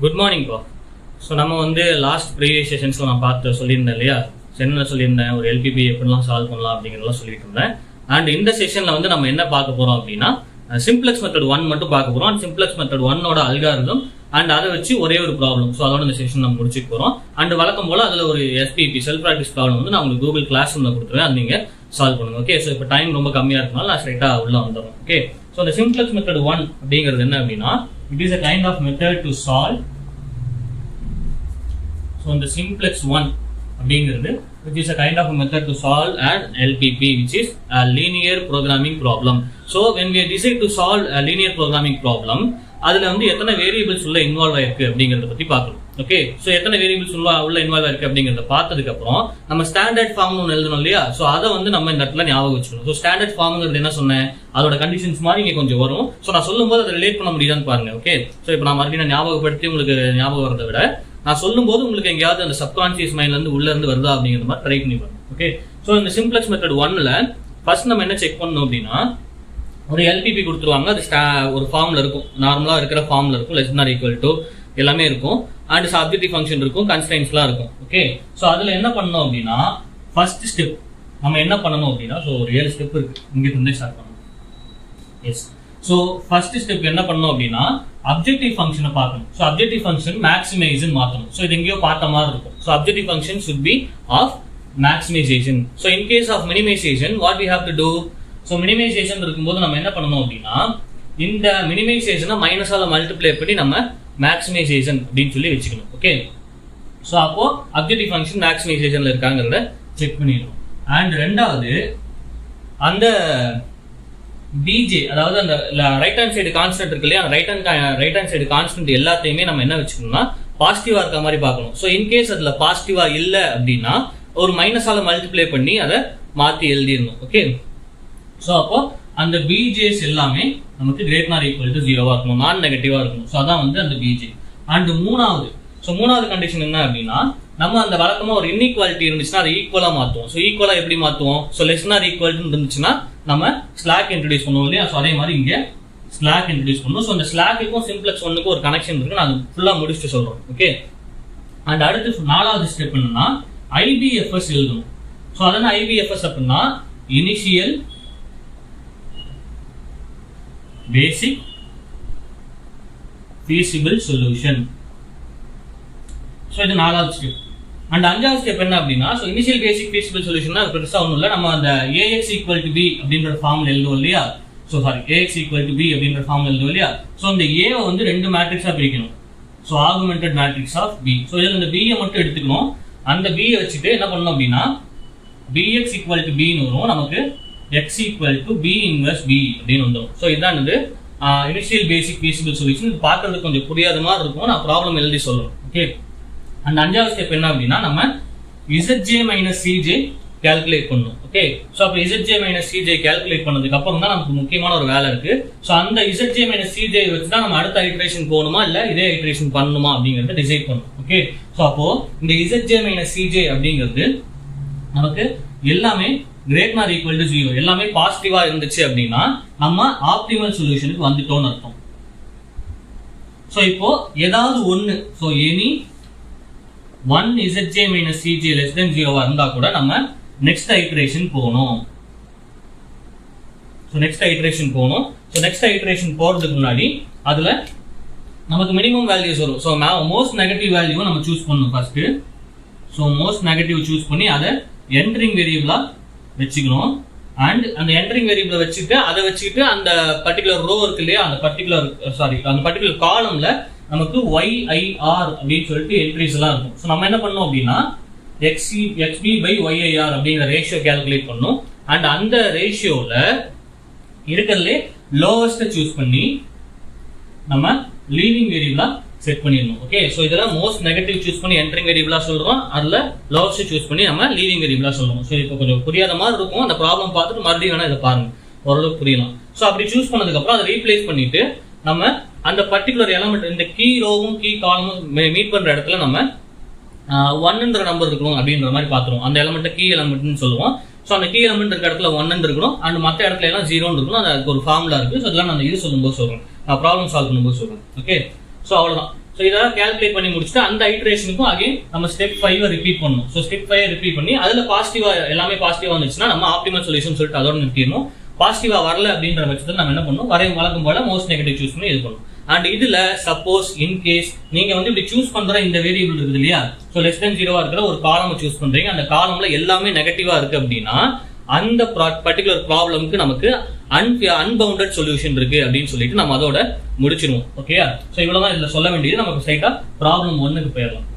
Good morning பா. So நம்ம last previous செஷன்ஸில் நான் பார்த்து சொல்லியிருந்தேன் இல்லையா, என்ன சொல்லியிருந்தேன், ஒரு எல்பிபி எப்படிலாம் சால்வ் பண்ணலாம் அப்படிங்கிறதெல்லாம் சொல்லிட்டு இருந்தேன். அண்ட் இந்த செஷனில் நம்ம என்ன பார்க்க போகிறோம் அப்படின்னா, சிம்ப்ளெக்ஸ் மெத்தட் 1 மட்டும் பார்க்க போகிறோம். அண்ட் சிம்ப்ளெக்ஸ் மெத்தட் 1ஓட அல்காரிதம் அண்ட் அதை வச்சு ஒரே ஒரு ப்ராப்ளம். ஸோ அதோட இந்த செஷன் நம்ம முடிச்சுட்டு போகிறோம். அண்ட் வழக்கம் போல் அதில் ஒரு எஸ்பிபி செல்ஃப் ப்ராக்டிஸ் ப்ராப்ளம் நான் உங்களுக்கு கூகுள் கிளாஸ் ரூமில் கொடுத்துருவேன். அது நீங்கள் சால்வ் பண்ணுங்க. ஓகே, ஸோ இப்போ டைம் ரொம்ப கம்மியாக இருக்கனால நான் ஸ்ட்ரைட்டாக உள்ள வந்துடும். ஓகே, ஸோ இந்த சிம்ப்ளெக்ஸ் மெத்தட் 1 அப்படிங்கிறது என்ன அப்படின்னா, it is a kind of method to solve. So in the simplex 1 அப்படிங்கிறது which is a kind of a method to solve an LPP, which is a linear programming problem. So when we decide to solve a linear programming problem, அதுல எத்தனை variables உள்ள involve ஆயிருக்கு அப்படிங்கறத பத்தி பார்க்கணும். Okay, so எத்தனை variables உள்ள involve ஆயிருக்கு அப்படிங்கறத பார்த்ததுக்கு அப்புறம் நம்ம ஸ்டாண்டர்ட் ஃபார்ம் ஒன்று எழுதணும் இல்லையா. சோ அதை நம்ம இந்த இடத்துல ஞாபகம் வச்சுக்கணும். ஸோ ஸ்டாண்டர்ட் ஃபார்ம்ங்கிறது என்ன சொன்னேன், அதோட கண்டிஷன்ஸ் மாதிரி இங்க கொஞ்சம் வரும். ஸோ நான் சொல்லும் போது அதை ரிலேட் பண்ண முடியுதான்னு பாருங்க. ஓகே, ஸோ இப்போ நான் மறுபடியும் ஞாபகப்படுத்தி உங்களுக்கு ஞாபகம் வரதை விட நான் சொல்லும் போது உங்களுக்கு எங்கேயாவது அந்த சப்கான்சியஸ் மைண்ட்ல இருந்து உள்ள இருந்து வருதா அப்படிங்கிற மாதிரி ட்ரை பண்ணி பாருங்க. ஓகே, ஸோ இந்த சிம்ப்ளெக்ஸ் மெத்தட் 1ல ஃபர்ஸ்ட் நம்ம என்ன செக் பண்ணணும் அப்படின்னா, ஒரு எல்பிபி கொடுத்துருவாங்க. அது ஒரு ஃபார்ம்ல இருக்கும், நார்மலா இருக்கிற ஃபார்ம்ல இருக்கும், லெஸ் ஆர் ஈக்குவல் டு எல்லாமே இருக்கும். அண்ட் சப்ஜெக்டிவ் ஃபங்க்ஷன் இருக்கும், கன்ஸ்ட்ரைன்ட்ஸ்லாம் இருக்கும். ஓகே, ஸோ அதுல என்ன பண்ணணும் அப்படின்னா, ஃபர்ஸ்ட் ஸ்டெப் நம்ம என்ன பண்ணணும் அப்படின்னா, ஸோ ஒரு 7 ஸ்டெப் இருக்கு, இங்க இருந்தே ஸ்டார்ட் பண்ணணும். எஸ், ஸோ ஃபர்ஸ்ட் ஸ்டெப் என்ன பண்ணணும் அப்படின்னா, அப்ஜெக்டிவ் ஃபங்க்ஷனை பார்க்கணும். ஸோ அப்ஜெக்டிவ் ஃபங்க்ஷன் மேக்ஸிமைசேஷன் மாற்றணும். ஸோ இது எங்கேயோ பார்த்த மாதிரி இருக்கும். So objective function should be of maximization. So in case of minimization, what we have to do? So minimisation இருக்கும்போது நம்ம என்ன பண்ணணும் அப்படின்னா, இந்த மினிமைசேஷனை மைனஸால மல்டிப்ளை பண்ணி நம்ம மேக்ஸிமைசேஷன் அப்படின்னு சொல்லி வச்சுக்கணும். ஓகே, ஸோ அப்போ அப்ஜெக்டிவ் ஃபங்க்ஷன் மேக்ஸிமைசேஷன்ல இருக்காங்கிறத செக் பண்ணிடணும். அண்ட் ரெண்டாவது, அந்த பிஜே, அதாவது அந்த ரைட் ஹேண்ட் சைடு கான்ஸ்டன்ட் இருக்கு இல்லையா, ரைட் ஹேண்ட் சைடு கான்ஸ்டன்ட் எல்லாத்தையுமே நம்ம என்ன வச்சுக்கணும்னா பாசிட்டிவா இருக்க மாதிரி பார்க்கணும். ஸோ இன்கேஸ் அதுல பாசிட்டிவா இல்லை அப்படின்னா ஒரு மைனஸால மல்டிப்ளை பண்ணி அதை மாத்தி எழுதிடணும். ஓகே, ஸோ அப்போ அந்த பிஜேஸ் எல்லாமே நமக்கு கிரேட்டர் ஆர் ஈக்குவல் டு 0வா இருக்கணும், நான் நெகட்டிவா இருக்கணும். ஸோ அதான் அந்த பிஜே. அண்ட் மூணாவது கண்டிஷன் என்ன அப்படின்னா, நம்ம அந்த வழக்கமா ஒரு இன்இக்வாலிட்டி இருந்துச்சுன்னா அதை ஈக்குவலா மாத்துவோம். ஸோ ஈக்குவலா எப்படி மாத்துவோம், ஸோ லெஸ் ஆர் ஈக்குவல் இருந்துச்சுன்னா நம்ம ஸ்லாக் இன்ட்ரோடியூஸ் பண்ணுவோம் இல்லையா. ஸோ அதே மாதிரி இங்க ஸ்லாக் இன்ட்ரோடியூஸ் பண்ணுவோம். ஸோ அந்த ஸ்லாக்குக்கும் சிம்ப்ளெக்ஸ் 1க்கும் ஒரு கனெக்ஷன் இருக்கு, நான் ஃபுல்லா முடிச்சுட்டு சொல்றோம். ஓகே, அண்ட் அடுத்து 4வது ஸ்டெப் என்னன்னா, ஐபிஎஃப்எஸ் எழுதணும். ஸோ அதனால ஐபிஎஃப்எஸ் அப்படின்னா இனிஷியல் பேசிக் feasible solution. ஸோ இது 4வது ஸ்டெப். அண்ட் 5வது ஸ்டெப் என்ன அப்படின்னா, ஸோ இனிஷியல் பேசிக் feasible solution பெருசா ஒன்றும் இல்லை, நம்ம அந்த AX equal to B அப்படின்ற ஃபார்ம்ல எழுதுவோம் இல்லையா. So sorry, AX equal to B அப்படின்ற ஃபார்ம்ல எழுதுவோம் இல்லையா. ஸோ இந்த A ரெண்டு மேட்ரிக்ஸா பிரிக்கணும். So augmented matrix of B. So இதில் இந்த B மட்டும் எடுத்துக்கணும். அந்த B வச்சுட்டு என்ன பண்ணணும் அப்படின்னா, BX equal to B வரும், நமக்கு X equal to B inverse B அப்படின்னு வந்துடும். ஸோ இதுதான் இனிஷியல் பேசிக் feasible solution. இது பார்க்கறதுக்கு கொஞ்சம் புரியாத மாதிரி இருக்கும், நான் ப்ராப்ளம் எழுதி சொல்றேன். ஓகே, அண்ட் 5வது ஸ்டெப் என்ன அப்படின்னா, நம்ம ZJ மைனஸ் CJ கால்குலேட் பண்ணணும். ஓகே, ஸோ அப்போ ZJ மைனஸ் CJ கால்குலேட் பண்ணதுக்கு அப்புறம் தான் நமக்கு முக்கியமான ஒரு வேலை இருக்கு. ஸோ அந்த ZJ மைனஸ் CJ வச்சு தான் நம்ம அடுத்த ஐட்ரேஷன் போகணுமா இல்லை இதே ஐட்ரேஷன் பண்ணணுமா அப்படிங்கிறத டிசைட் பண்ணணும். ஓகே, ஸோ அப்போ இந்த ZJ மைனஸ் CJ அப்படிங்கிறது நமக்கு எல்லாமே கிரேட்டர் ஆர் ஈக்குவல் டு 0, எல்லாமே பாசிட்டிவா இருந்துச்சு அப்படின்னா நம்ம ஆப்டிமல் சொல்யூஷனுக்கு வந்துட்டோம்னு அர்த்தம். ஸோ இப்போ ஏதாவது ஒன்று, so any 1 ZJ minus CJ less than 0 இருந்தா கூட நம்ம நெக்ஸ்ட் ஐட்ரேஷன் போகணும். ஸோ நெக்ஸ்ட் ஐட்ரேஷன் போறதுக்கு முன்னாடி அதுல நமக்கு மினிமம் வேல்யூஸ் வரும். ஸோ மோஸ்ட் நெகட்டிவ் வேல்யூ நம்ம சூஸ் பண்ணணும் first. So most negative choose பண்ணி அதை என்டரிங் வேரியபிளா வச்சுக்கணும். அண்ட் அந்த என்டரிங் வேரியபிளை வச்சுட்டு அதை வச்சுட்டு அந்த பர்டிகுலர் ரோ இருக்கு இல்லையா, அந்த பர்டிகுலர் காலம்ல நமக்கு YIR அப்படின்னு சொல்லிட்டு என்ட்ரிஸ் எல்லாம் இருக்கும். ஸோ நம்ம என்ன பண்ணோம் அப்படின்னா, XB by YIR அப்படிங்கிற ரேஷியோ கால்குலேட் பண்ணணும். அண்ட் அந்த ரேஷியோல இருக்கிறதுலே லோவஸ்ட் சூஸ் பண்ணி நம்ம லீவிங் வேரியபிளா செட் பண்ணிடணும். ஓகே, ஸோ இதெல்லாம் மோஸ்ட் நெகட்டிவ் சூஸ் பண்ணி என்டரிங் வேரியபிளா சொல்றோம், அதுல லோவஸ்ட் சூஸ் பண்ணி நம்ம லீவிங் வேரியபிளா சொல்றோம். ஸோ இப்போ கொஞ்சம் புரியாத மாதிரி இருக்கும், அந்த ப்ராப்ளம் பார்த்துட்டு மறுபடியும் வேணா இதை பாருங்க, ஓரளவுக்கு புரியலாம். ஸோ அப்படி சூஸ் பண்ணதுக்கு அப்புறம் அதை ரீப்ளேஸ் பண்ணிட்டு நம்ம அந்த பர்டிகுலர் எலமெண்ட், இந்த கீ ரோவும் கீ காலமும் மீட் பண்ற இடத்துல நம்ம 1ன்ற நம்பர் இருக்கணும் அப்படின்ற மாதிரி பாத்துருவோம். அந்த எலமெண்ட் கீ எலமெண்ட்னு சொல்லுவோம். ஸோ அந்த கீ எலமெண்ட் இருக்க இடத்துல 1 இருக்கணும், அண்ட் மற்ற இடத்துல எல்லாம் 0 இருக்கணும். அதுக்கு ஒரு ஃபார்முலா இருக்கு. ஸோ அதெல்லாம் நான் இது சொல்லும்போது சொல்றேன், ப்ராப்ளம் சால்வ் பண்ணும்போது சொல்றேன். ஓகே, ஸோ அவ்வளோதான். ஸோ இதெல்லாம் கால்குலேட் பண்ணி முடிச்சுட்டு அந்த ஐட்ரேஷனுக்கும் அகைன் நம்ம ஸ்டெப் 5 ரிப்பீட் பண்ணணும். ஸோ ஸ்டெப் 5 ரிப்பீட் பண்ணி அதில் பாசிட்டிவா எல்லாமே பாசிட்டிவா வந்துச்சுன்னா நம்ம ஆப்டிமல் சொல்யூஷன் சொல்லிட்டு அதோட நிறுத்திடணும். பாசிட்டிவா வரல அப்படின்ற பட்சத்தில் நம்ம என்ன பண்ணணும், வழக்கம் போல மோஸ்ட் நெகட்டிவ் சூஸ் பண்ணி இது பண்ணணும். அண்ட் இதுல சப்போஸ் இன்கேஸ் நீங்க வந்து இப்படி சூஸ் பண்ற இந்த வேரியபிள் இருக்குது இல்லையா, ஸோ லெஸ் தென் 0 இருக்கிற ஒரு காலம் சூஸ் பண்றீங்க, அந்த காலம்ல எல்லாமே நெகட்டிவா இருக்கு அப்படின்னா அந்த பர்டிகுலர் ப்ராப்ளம்க்கு நமக்கு அன்பவுண்டட் சொல்யூஷன் இருக்கு அப்படின்னு சொல்லிட்டு நம்ம அதோட முடிச்சிருவோம். ஓகேயா? ஸோ இவ்வளவுதான் இதுல சொல்ல வேண்டியது. நமக்கு ஸ்ட்ரைட்டா ப்ராப்ளம் 1க்கு போயிடலாம்.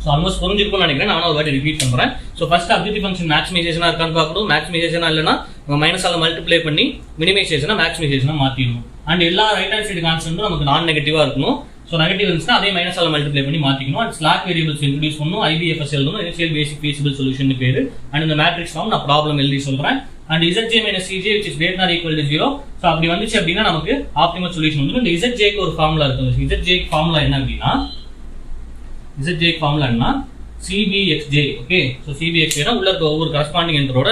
ஸோ ஆல்மோஸ்ட் புரிஞ்சிருக்கும்னு நினைக்கிறேன். நானும் ஒரு வாட்டி ரிப்பீட் பண்றேன். ஸோ ஃபர்ஸ்ட் அப்ஜெக்டிவ் ஃபங்க்ஷன் மேக்ஸிமைசேஷனா இருக்கான்னு பார்க்கணும். மேக்ஸிமைசேஷனா இல்லைன்னா நம்ம மைனஸால மல்டிப்ளை பண்ணி மினிமைசேஷனா மேக்ஸிமைசேஷனா மாத்திடணும். அண்ட் எல்லா ரைட் ஹேண்ட் சைடு கான்ஸ்டன்ட்டும் நமக்கு நான் நெகட்டிவா இருக்கணும். ஸோ நெகட்டிவ் இருந்துச்சுன்னா அதே மைனஸால மல்டிப்ளை பண்ணி மாத்திக்கணும். அண்ட் ஸ்லாக் வேரியபிள்ஸ் இன்ட்ரோடியூஸ் பண்ணணும். IBFS எழுதணும். இனிஷியல் பேசிக் ஃபீசிபிள் சொல்யூஷன் பேரு. அண்ட் இந்த மேட்ரிக்ஸ் ஃபார்ம் நான் ப்ராப்ளம் எழுதி சொல்றேன். And ZJ minus CJ which is greater than or equal to 0. So அப்படி வந்துச்சு அப்படின்னா நமக்கு ஆப்டிமல் சொல்யூஷன் வந்து இந்த ZJக்கு ஒரு ஃபார்முலா இருக்கு. ZJ ஃபார்முலா என்ன அப்படின்னா CBXJ. ஓகே, ஸோ CBXJ உள்ள இருக்க ஒவ்வொரு கரஸ்பாண்டிங் என்டரோட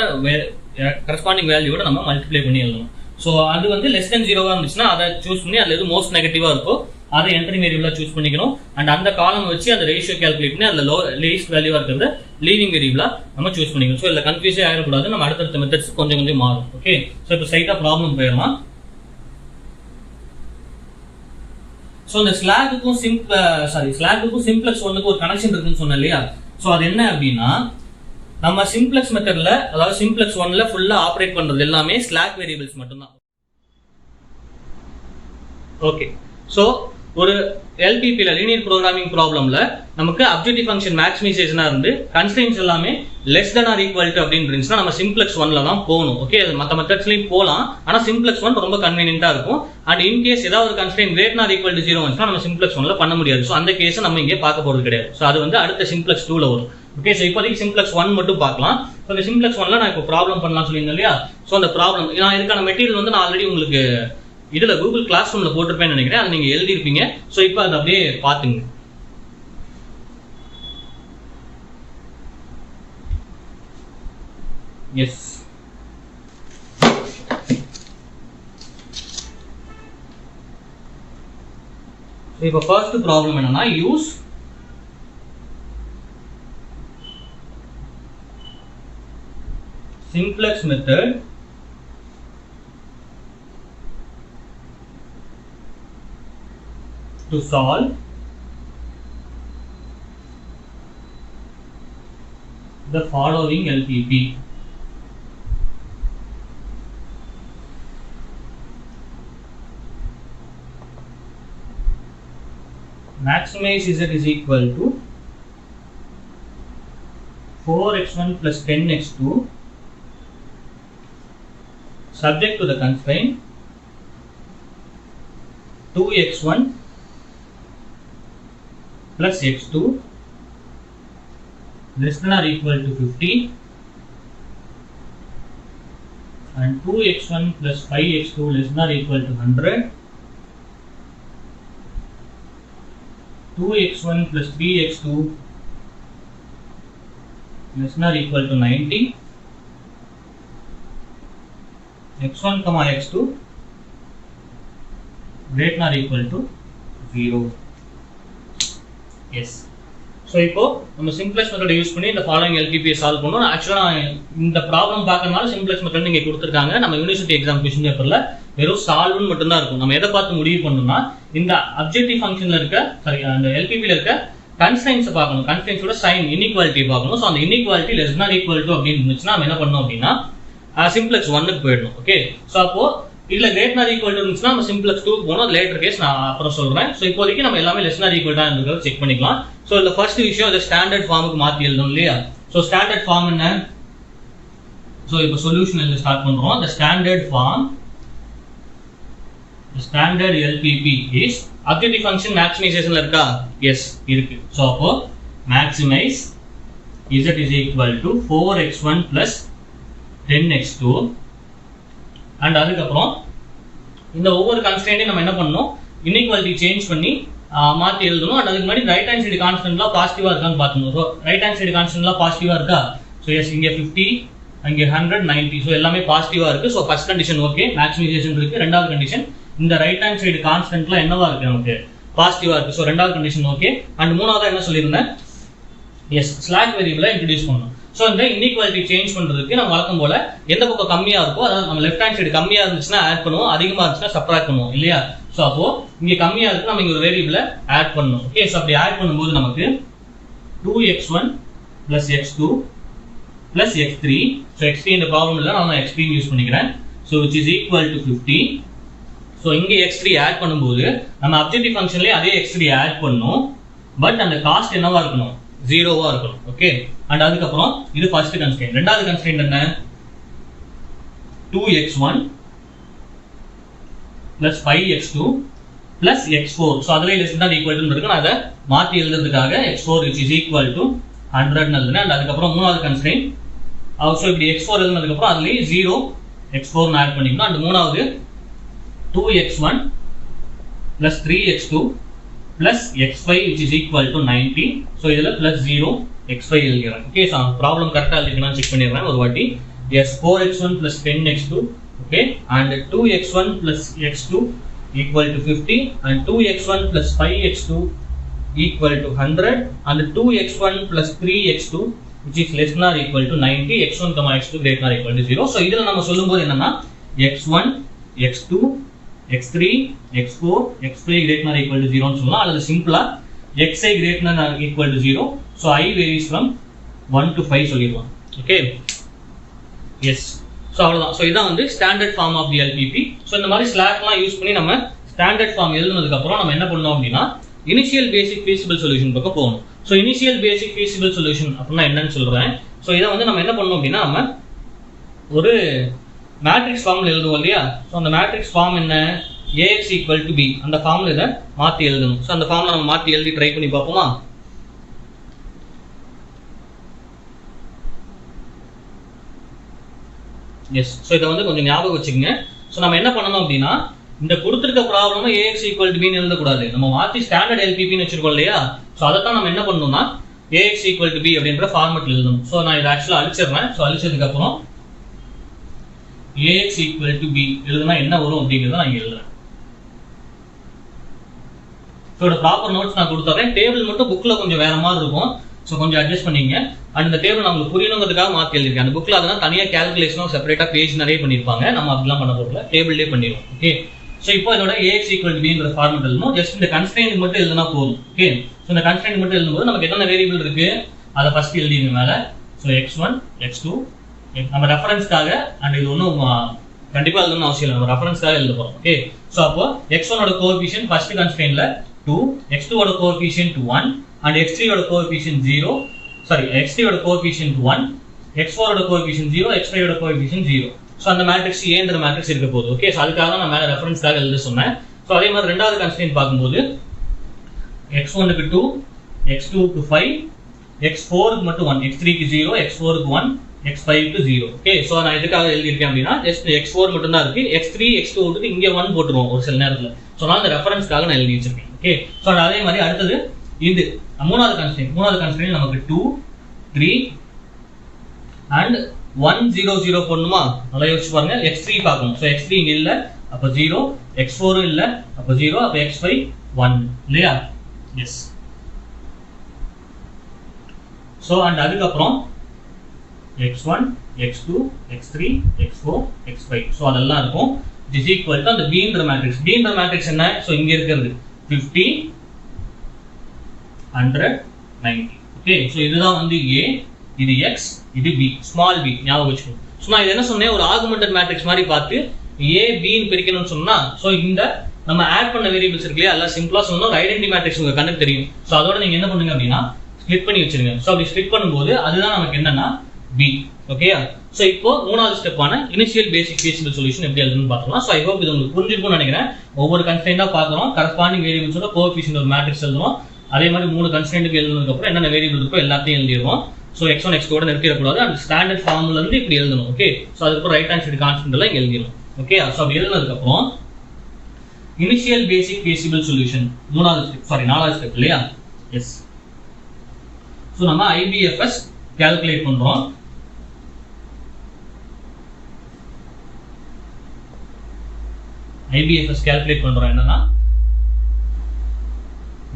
கரஸ்பாண்டிங் வேல்யூவோட நம்ம மல்டிப்ளை பண்ணி எழுதணும். ஸோ அது வந்து லெஸ் தென் 0 இருந்துச்சுன்னா அதை சூஸ் பண்ணி அதுல எது மோஸ்ட் நெகட்டிவா இருக்கோ அதை என்ட்ரிங் வேரியபிளா சூஸ் பண்ணிக்கணும். அண்ட் அந்த காலம் வச்சு அந்த ரேஷியோ கால்குலேட் பண்ணி அதுல லீஸ்ட் வேல்யூவா இருக்கிறத லீவிங் வேரியபிளா நம்ம சூஸ் பண்ணிக்கணும். ஸோ இதுல கன்ஃபியூஸே ஆகிடக்கூடாது. நம்ம அடுத்தடுத்த மெத்தட்ஸ் கொஞ்சம் கொஞ்சம் மாறும். ஓகே, ஸோ இப்போ ஸ்ட்ரைட்டா ப்ராப்ளம் போயிடலாம். ஸோ இந்த ஸ்லாக்குக்கும் சிம்ப்ளெக்ஸ் ஒன்னுக்கு ஒரு கனெக்ஷன் இருக்குன்னு சொன்னேன் இல்லையா. ஸோ அது என்ன அப்படின்னா நம்ம சிம்ப்ளெக்ஸ் மெத்தட்ல, அதாவது சிம்ப்ளெக்ஸ் 1ல ஃபுல்லா ஆப்ரேட் பண்றது எல்லாமே ஸ்லாக் வேரியபிள்ஸ் மட்டும்தான். ஓகே, ஸோ ஒரு LPP லீனியர் ப்ரோக்ராமிங் ப்ராப்ளம்ல நமக்கு அப்ஜெக்டிவ் ஃபங்க்ஷன் மேக்ஸிமைசேஷனா இருந்து கன்ஸ்ட்ரெயின்ஸ் எல்லாமே less than or equal to அப்படின்னு இருந்துச்சுன்னா நம்ம சிம்ப்ளெக்ஸ் 1ல தான் போகணும். ஓகே, மற்ற மெத்தட்ஸ்லயும் போகலாம். ஆனா சிம்ப்ளெக்ஸ் 1 ரொம்ப கன்வீனியன்ட்டா இருக்கும். அண்ட் இன்கேஸ் ஏதாவது ஒரு constraint greater or equal to 0 வந்துச்சுன்னா நம்ம சிம்ப்ளெக்ஸ் 1ல பண்ண முடியாது. ஸோ அந்த கேஸை நம்ம இங்கே பார்க்க போறது கிடையாது. ஸோ அது வந்து அடுத்த சிம்ப்ளெக்ஸ் 2ல வரும். ஓகே, ஸோ இப்போதைக்கு சிம்ப்ளெக்ஸ் 1 மட்டும் பார்க்கலாம். ஸோ இந்த சிம்ப்ளெக்ஸ் 1ல நான் இப்போ ப்ராப்ளம் பண்ணலாம் சொல்லியிருந்தேன் இல்லையா. ஸோ அந்த ப்ராப்ளம் நான் இதுக்கான மெட்டீரியல் வந்து நான் ஆல்ரெடி உங்களுக்கு இதுல கூகுள் கிளாஸ் ரூம்ல போட்டிருப்பேன்னு நினைக்கிறேன். அதை நீங்க எழுதிருப்பீங்க. ஸோ இப்போ அதை அப்படியே பாத்துங்க. எஸ், இப்போ ஃபர்ஸ்ட் ப்ராப்ளம் என்னன்னா use simplex method to solve the following LPP. Maximize Z is equal to 4x1 plus 10x2 subject to the constraint 2x1 plus x2 less than or equal to 50 and 2x1 plus 5x2 less than or equal to 100, 2x1 plus 3x2 less than or equal to 90, x1 comma x2 greater than or equal to 0. Yes, so இப்போ நம்ம simplex method use பண்ணி இந்த following LPP solve பண்ணணும். ஆக்சுவலாக நான் இந்த problem பார்க்கறதுனால simplex method இங்கே கொடுத்துருக்காங்க. நம்ம யூனிவர்சிட்டி எக்ஸாம் கொஸ்டின் பேப்பர்ல வெறும் சால்வ்னு மட்டும்தான் இருக்கும். நம்ம எதை பார்த்து முடிவு பண்ணணும்னா இந்த அப்ஜெக்டிவ் ஃபங்க்ஷன்ல இருக்க அந்த LPPல இருக்க கன்ஸ்ட்ரெயின்ஸை பார்க்கணும். கன்ஸ்ட்ரெயின்ஸோட சைன் இன்இக்வாலிட்டி பார்க்கணும். ஸோ அந்த inequality less than or equal to அப்படின்னு இருந்துச்சுன்னா நம்ம என்ன பண்ணணும் அப்படின்னா சிம்ப்ளெக்ஸ் 1க்கு போயிடணும். ஓகே, ஸோ அப்போ இதுல கிரேட்டர் ஆர் ஈக்குவல் டு இருந்துச்சுன்னா நம்ம சிம்ப்ளெக்ஸ் 2க்கு போகணும். லேட்டர் கேஸ் நான் அப்புறம் சொல்றேன். ஸோ இப்போதைக்கு நம்ம எல்லாமே லெஸ் தென் ஆர் ஈக்குவல் தான் இருக்கிறத செக் பண்ணிக்கலாம். ஸோ இந்த ஃபர்ஸ்ட் விஷயம் இந்த ஸ்டாண்டர்ட் ஃபார்முக்கு மாற்றி எழுதணும் இல்லையா. ஸோ ஸ்டாண்டர்ட் ஃபார்ம் என்ன? ஸோ இப்போ சொல்யூஷன் எழுத ஸ்டார்ட் பண்றோம். the standard form, the standard LPP is objective function maximizationல இருக்கா? எஸ் இருக்கு. ஸோ அப்போ maximize Z is equal to 4x1 plus 10x2 and அதுக்கப்புறம் இந்த ஒவ்வொரு கன்ஸ்டன்ட்டையும் நம்ம என்ன பண்ணணும், இன்இக்வாலிட்டி சேஞ்ச் பண்ணி மாற்றி எழுதணும். அண்ட் அதுக்கு முன்னாடி ரைட் ஹேண்ட் சைடு கான்ஸ்டன்ட்லாம் பாசிட்டிவா இருக்கான்னு பார்க்கணும். ஸோ ரைட் ஹேண்ட் சைடு கான்ஸ்டன்ட்லாம் பாசிட்டிவா இருக்கா? ஸோ எஸ், இங்கே 50, அங்கே 100, 90. ஸோ எல்லாமே பாசிட்டிவா இருக்கு. So first condition okay, maximisation இருக்கு. ரெண்டாவது கண்டிஷன் இந்த ரைட் ஹேண்ட் சைடு கான்ஸ்டன்ட்லாம் என்னவா இருக்கு, நமக்கு பாசிட்டிவா இருக்கு. ஸோ ரெண்டாவது கண்டிஷன் ஓகே. அண்ட் மூணாவதா என்ன சொல்லியிருந்தேன், எஸ் ஸ்லாக் வேரியபிளை இன்ட்ரடியூஸ் பண்ணணும். ஸோ இந்த இன்இக்வாலிட்டி சேஞ்ச் பண்றதுக்கு நம்ம வழக்கம் போல எந்த பக்கம் கம்மியா இருக்கோ, அதாவது நம்ம லெஃப்ட் ஹேண்ட் சைடு கம்மியா இருந்துச்சுன்னா ஆட் பண்ணுவோம், அதிகமா இருந்துச்சுன்னா சப்ட்ராக்ட் பண்ணுவோம் இல்லையா. ஸோ அப்போ இங்க கம்மியா இருக்கு, நம்ம இங்க ஒரு வேரியபிளை ஆட் பண்ணணும். ஓகே, ஸோ அப்படி ஆட் பண்ணும்போது நமக்கு 2x1 plus x2 plus x3. So x3 இந்த ப்ராப்ளம் இல்லை, நான் x3 யூஸ் பண்ணிக்கிறேன். So which is equal to 50. So இங்கே x3 ஆட் பண்ணும்போது நம்ம அப்ஜெக்டிவ் ஃபங்க்ஷன்லேயே அதே x3 ஆட் பண்ணணும். பட் அந்த காஸ்ட் என்னவா இருக்கணும், ஜீரோவா இருக்கணும். ஓகே, அண்ட் அதுக்கப்புறம் இது ஃபர்ஸ்ட் கன்ஸ்ட்ரெயின்ட். ரெண்டாவது கன்ஸ்ட்ரெயின்ட் என்ன, 2x1 plus 5x2 plus x4. So அதில் லெஸ் தான் ஈக்குவல் டு இருக்கு, நான் அதை மாற்றி எழுதுறதுக்காக x4 which is equal to 100 எழுதுனேன். அண்ட் அதுக்கப்புறம் மூணாவது கன்ஸ்ட்ரெயின்ட், ஸோ இப்படி x4 எழுதுனதுக்கப்புறம் அதுலேயே 0 x4 ஆட் பண்ணிக்கணும். அண்ட் மூணாவது 2x1 plus 3x2 plus x5 which is equal to 90. So இதில் plus 0 x5 எழுதுகிறேன். ஓகே, ஸோ ப்ராப்ளம் கரெக்டாக எழுதிக்கலாம் செக் பண்ணிடுறேன் ஒரு வாட்டி. Yes 4x1 plus 10x2. Okay, and 2x1 plus x2 equal to 50 and 2x1 plus 5x2 equal to 100 and 2x1 plus 3x2 which is less than or equal to 90. x1, x2 greater than or equal to 0. So இதில் நம்ம சொல்லும்போது என்னன்னா x1, x2, x3, x4, x5 greater than or equal to 0 ன்னு சொல்லலாம். அல்லது சிம்பிளா xi greater than or equal to 0. So i varies from 1 to 5 சொல்லிடலாம். Okay, yes. So அவ்வளோதான். ஸோ இதான் வந்து standard form of the LPP. So இந்த மாதிரி ஸ்லாக்லாம் யூஸ் பண்ணி நம்ம ஸ்டாண்டர்ட் ஃபார்ம் எழுதுனதுக்கப்புறம் நம்ம என்ன பண்ணோம் அப்படின்னா இனிஷியல் பேசிக் ஃபீசிபிள் சொல்யூஷன் பக்கம் போகணும். ஸோ இனிஷியல் பேசிக் ஃபீசிபிள் சொல்யூஷன் அப்படின்னா என்னன்னு சொல்கிறேன். ஸோ இதை வந்து நம்ம என்ன பண்ணோம் அப்படின்னா நம்ம ஒரு மேட்ரிக்ஸ் ஃபார்மில் எழுதுவோம் இல்லையா. ஸோ அந்த மேட்ரிக்ஸ் ஃபார்ம் என்ன, AX equal to B. அந்த ஃபார்மில் இதை மாற்றி எழுதணும். ஸோ அந்த ஃபார்மில் நம்ம மாற்றி எழுதி ட்ரை பண்ணி பார்ப்போமா. எஸ். ஸோ இதை வந்து கொஞ்சம் ஞாபகம் வச்சுக்கோங்க. ஸோ நம்ம என்ன பண்ணணும் அப்படின்னா இந்த கொடுத்துருக்க problem AX equal to B ன்னு எழுதக்கூடாது, நம்ம மாற்றி ஸ்டாண்டர்ட் எல்பிபின்னு வச்சிருக்கோம் இல்லையா. ஸோ அதை தான் நம்ம என்ன பண்ணணும்னா AX equal to B அப்படின்ற ஃபார்மெட்டில் எழுதணும். ஸோ நான் இதை ஆக்சுவலாக அழிச்சிடுறேன். ஸோ அழிச்சதுக்கப்புறம் AX equal to B எழுதுனா என்ன வரும் அப்படிங்கிறத நான் எழுதுறேன். ஸோ ப்ராப்பர் நோட்ஸ் நான் கொடுத்துறேன். டேபிள் மட்டும் புக்கில் கொஞ்சம் வேற மாதிரி இருக்கும். ஸோ கொஞ்சம் அட்ஜஸ்ட் பண்ணிங்க. அண்ட் இந்த டேபிள் நான் உங்களுக்கு புரியணுங்கிறதுக்காக மாற்றி எழுதிருக்கேன். அந்த புக்கில் அதெல்லாம் தனியாக கேல்குலேஷனும் செப்பரேட்டாக பேஜ் நிறைய பண்ணியிருப்பாங்க. நம்ம அப்படிலாம் பண்ண போகல, டேபிள்லேயே பண்ணிடுவோம். ஓகே, ஸோ இப்போ இதோட AX equal to Bன்ற ஃபார்மெட் எழுதணும். ஜஸ்ட் இந்த கன்ஸ்ட்ரெயின்ட் மட்டும் எழுதுனா போதும். ஓகே, ஸோ இந்த கன்ஸ்ட்ரெயின்ட் மட்டும் எழுதும்போது நமக்கு என்னென்ன வேரியபிள் இருக்கு அதை ஃபர்ஸ்ட் எழுதிங்க மேலே. ஸோ x1, x2 நம்ம ரெஃபரன்ஸ்க்காக, அண்ட் இது ஒன்றும் கண்டிப்பாக எழுதணும்னு அவசியம் இல்லை, நம்ம ரெஃபரன்ஸ்க்காக எழுத போகிறோம். ஓகே, ஸோ அப்போ x1 ஓட கோஎஃபிஷியன்ட் ஃபர்ஸ்ட் கன்ஸ்ட்ரெயின்ட்ல 2, x2 ஓட கோஎஃபிஷியன்ட் 1 and x3 ஓட கோஎஃபிஷியன்ட் 0. சாரி, x3 ஓட கோஎஃபிஷியன்ட் 1, x4 ஓட கோஎஃபிஷியன்ட் 0, x5 ஓட கோஎஃபிஷியன்ட் 0. ஸோ அந்த மேட்ரிக்ஸ் ஏன்ற மேட்ரிக்ஸ் இருக்க போகுது. ஓகே, ஸோ அதுக்காக தான் நான் மேலே ரெஃபரன்ஸ்க்காக எழுத சொன்னேன். ஸோ அதே மாதிரி ரெண்டாவது கன்ஸ்ட்ரெயின்ட் பார்க்கும்போது x1க்கு 2, x2க்கு 5, x4க்கு மட்டும் 1, x3க்கு 0, x4க்கு 1, x5க்கு 0. ஓகே, ஸோ நான் எதுக்காக எழுதியிருக்கேன் அப்படின்னா ஜஸ்ட் x4 மட்டும் தான் இருக்கு, x3 x2 விட்டு இங்கே 1 போட்டுருவோம் ஒரு சில நேரத்தில். ஸோ நான் அந்த ரெஃபரன்ஸ்க்காக நான் எழுதி வச்சிருக்கேன். ஓகே, ஸோ அதே மாதிரி அடுத்தது இது மூணாவது கன்ஸ்ட்ரெயின்ட் நமக்கு 2, 3 and 1 0 0 போடணுமா, நல்லா யோசிச்சு பாருங்க. x3 பார்க்கணும். ஸோ x3 இங்க இல்ல, அப்போ 0, x4 இல்ல, அப்போ 0, அப்போ x5 1 இல்லையா. எஸ். ஸோ அண்ட் அதுக்கப்புறம் x1, x2, x3, x4, x5. So அதெல்லாம் இருக்கும். இஸ் ஈக்குவல் டு அந்த பீன்ற மேட்ரிக்ஸ். பீன்ற மேட்ரிக்ஸ் என்ன, ஸோ இங்க இருக்கிறது 50, 100, 90. ஓகே, ஸோ இதுதான் வந்து A, இது X, இது B, ஸ்மால் b ஞாபகம் வச்சுக்கணும். ஸோ நான் இது என்ன சொன்னேன், ஒரு ஆகுமெண்டட் மேட்ரிக்ஸ் மாதிரி பார்த்து A Bன்னு பிரிக்கணும்னு சொன்னா, ஸோ இந்த நம்ம ஆட் பண்ண வேரியபிள்ஸ் இருக்கு இல்லையா, எல்லாம் சிம்பிளா சொன்னா ஒரு ஐடென்டி மேட்ரிக்ஸ் உங்க கண்ணுக்கு தெரியும். ஸோ அதோட நீங்க என்ன பண்ணுங்க அப்படின்னா ஸ்ப்ளிட் பண்ணி வச்சிருங்க. ஸோ அப்படி ஸ்ப்ளிட் பண்ணும்போது அதுதான் நமக்கு என்னன்னா B. ஓகேயா. ஸோ இப்போ மூணாவது ஸ்டெப்பான இனிஷியல் பேசிக் ஃபீசிபிள் சொல்யூஷன் எப்படி எழுதுன்னு பார்க்கலாம். ஸோ ஐ ஹோப் இது உங்களுக்கு புரிஞ்சிருக்கும்னு நினைக்கிறேன். ஒவ்வொரு கன்ஸ்ட்ரெயின்டா பார்க்குறோம், கரஸ்பாண்டிங் வேரியபிள்ஸோட கோஎஃபிஷியன்ட் ஒரு மேட்ரிக்ஸ் எழுதுறோம். அதே மாதிரி 3 கன்ஸ்ட்ரெயின்ட்க்கு எழுதுனதுக்கு அப்புறம் என்னென்ன வேரியபிள் இருக்கோ எல்லாத்தையும் எழுதிடுவோம். ஸோ x1 x2 கூட நிறுத்திடக்கூடாது. அந்த ஸ்டாண்டர்ட் ஃபார்ம்ல இருந்து இப்படி எழுதணும். ஓகே, ஸோ அதுக்கப்புறம் ரைட் ஹேண்ட் சைடு கான்ஸ்டன்ட் எல்லாம் எழுதிடணும். ஓகே, ஸோ அப்படி எழுதுனதுக்கு அப்புறம் இனிஷியல் பேசிக் ஃபீசிபிள் சொல்யூஷன் நாலாவது ஸ்டெப் இல்லையா. எஸ். ஸோ நம்ம IBFS கால்குலேட் பண்றோம். IBFS கால்குலேட் பண்றோம் என்னன்னா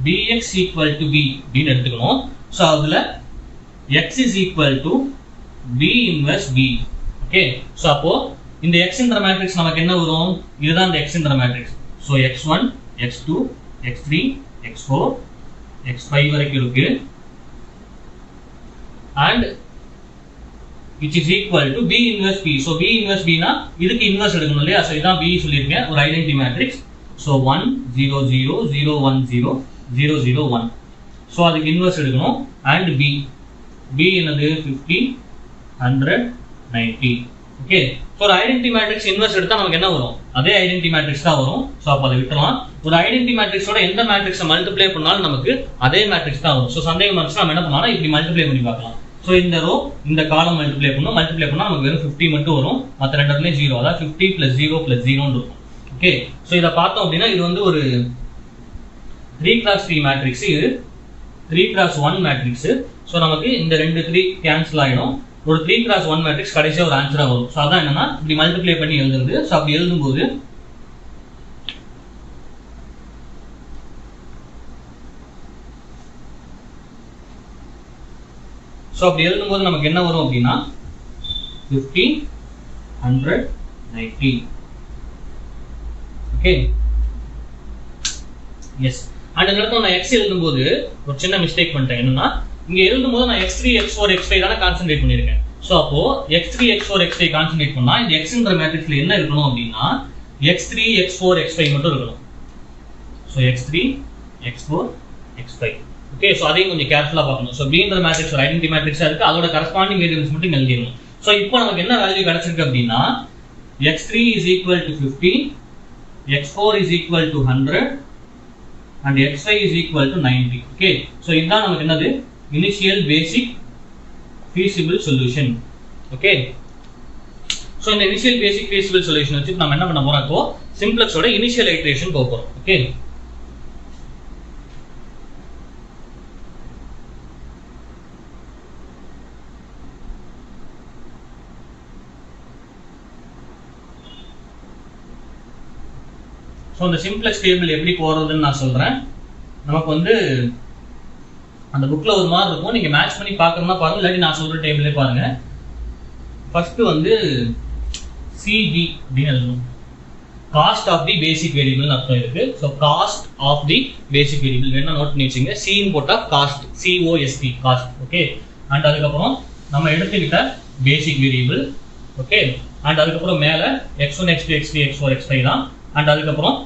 bx equal to b அப்படின்னு எடுத்துக்கணும். ஸோ அதில் x is equal to b inverse b. Okay, so அப்போ இந்த xன்ற மேட்ரிக்ஸ் நமக்கு என்ன வரும்? இதுதான் இந்த xன்ற matrix. So x1, x2, x3, x4, x5 வரைக்கும் இருக்கு. and which is equal to b inverse b. so b inverse b னா இதுக்கு இன்வெர்ஸ் எடுக்கணும் இல்லையா? ஸோ இதான் b சொல்லியிருக்கேன், ஒரு ஐடென்டி மேட்ரிக்ஸ். ஸோ 1 0 0 0 1 0 0 0 1. ஸோ அதுக்கு இன்வெர்ஸ் எடுக்கணும். அண்ட் b என்னது 50 100 90. ஓகே, ஸோ ஒரு ஐடென்டி மேட்ரிக்ஸ் இன்வெர்ஸ் எடுத்தால் நமக்கு என்ன வரும்? அதே ஐடென்டி மேட்ரிக்ஸ் தான் வரும். ஸோ அப்போ அதை விட்டுலாம். ஒரு ஐடென்டி மேட்ரிக்ஸோட எந்த மேட்ரிக்ஸை மல்டிப்ளை பண்ணாலும் நமக்கு அதே மேட்ரிக்ஸ் தான் வரும். ஸோ சந்தேகம் வந்துச்சுன்னா நம்ம என்ன பண்ணலாம்? இப்படி மல்டிப்ளை பண்ணி பார்க்கலாம். ஸோ இந்த ரோ இந்த காலம் மல்டிப்ளை பண்ணால் நமக்கு வெறும் 50 மட்டும் வரும். மற்ற ரெண்டு இடத்துலையும் 0, அதாவது 50 + 0 + 0 இருக்கும். ஓகே, ஸோ இதை பார்த்தோம் அப்படின்னா இது வந்து ஒரு 3x3 மேட்ரிக்ஸ், இது 3x1 மேட்ரிக்ஸ். ஸோ நமக்கு இந்த 2 3 கேன்சல் ஆகிடும். ஒரு 3x1 மேட்ரிக்ஸ் கடைசியாக ஒரு ஆன்சராக வரும். ஸோ அதான் என்னன்னா இப்படி மல்டிப்ளை பண்ணி எழுதுறது. ஸோ அப்படி எழுதும்போது நமக்கு என்ன வரும் அப்படின்னா 50 100 90. Okay, S. அண்ட் இந்த இடத்துல நான் x எழுதும்போது ஒரு சின்ன மிஸ்டேக் பண்ணிட்டேன். என்னன்னா இங்க எழுதும்போது நான் x3 x4 x5 தானே கான்சென்ட்ரேட் பண்ணியிருக்கேன். ஸோ அப்போ x3 x4 x5 கான்சென்ட்ரேட் பண்ணா இந்த xன்ற மேட்ரிக்ஸ்ல என்ன இருக்கணும் அப்படின்னா x3 x4 x5 மட்டும் இருக்கணும். So x3 x4 x5. Okay, so அதையும் கொஞ்சம் கேர்ஃபுல்லாக பார்க்கணும். ஸோ bன்ற மேட்ரிக்ஸ் ஒரு ஐடென்டி மேட்ரிக்ஸாக இருக்குது, அதோட கரஸ்பாண்டிங் வேரியபிள்ஸ் மட்டும் எழுதிடணும். ஸோ இப்போ நமக்கு என்ன வேல்யூ கிடைச்சிருக்கு அப்படின்னா x3 is equal to 50, x4 is equal to 100 and x5 is equal to 90. Okay, so இதுதான் நமக்கு என்னது? இனிஷியல் பேசிக் feasible solution. ஓகே, ஸோ இந்த இனிஷியல் பேசிக் feasible solution வச்சு நம்ம என்ன பண்ண போறோம்? இப்போ சிம்ப்ளெக்ஸோட இனிஷியல் ஐட்ரேஷன் போக போறோம். ஓகே, ஸோ அந்த சிம்ப்ளெக்ஸ் டேபிள் எப்படி போகிறதுன்னு நான் சொல்கிறேன். நமக்கு வந்து அந்த புக்கில் ஒரு மாதிரி இருக்கும், நீங்கள் மேட்ச் பண்ணி பார்க்கணும்னா பாருங்கள், இல்லாட்டி நான் சொல்கிற டேபிளே பாருங்கள். ஃபஸ்ட்டு வந்து சிபி அப்படின்னு எழுதணும். காஸ்ட் ஆஃப் தி பேசிக் வேரியபிள்னு அர்த்தம் இருக்குது. So cost of the basic variable வேணா நோட் பண்ணி வச்சுங்க. சின்னு போட்டால் cost, COST cost. Okay, and அதுக்கப்புறம் நம்ம எடுத்துக்கிட்ட பேசிக் வேரியபிள். ஓகே, அண்ட் அதுக்கப்புறம் மேலே x1 x2 x3 x4 x5 தான். அண்ட் அதுக்கப்புறம்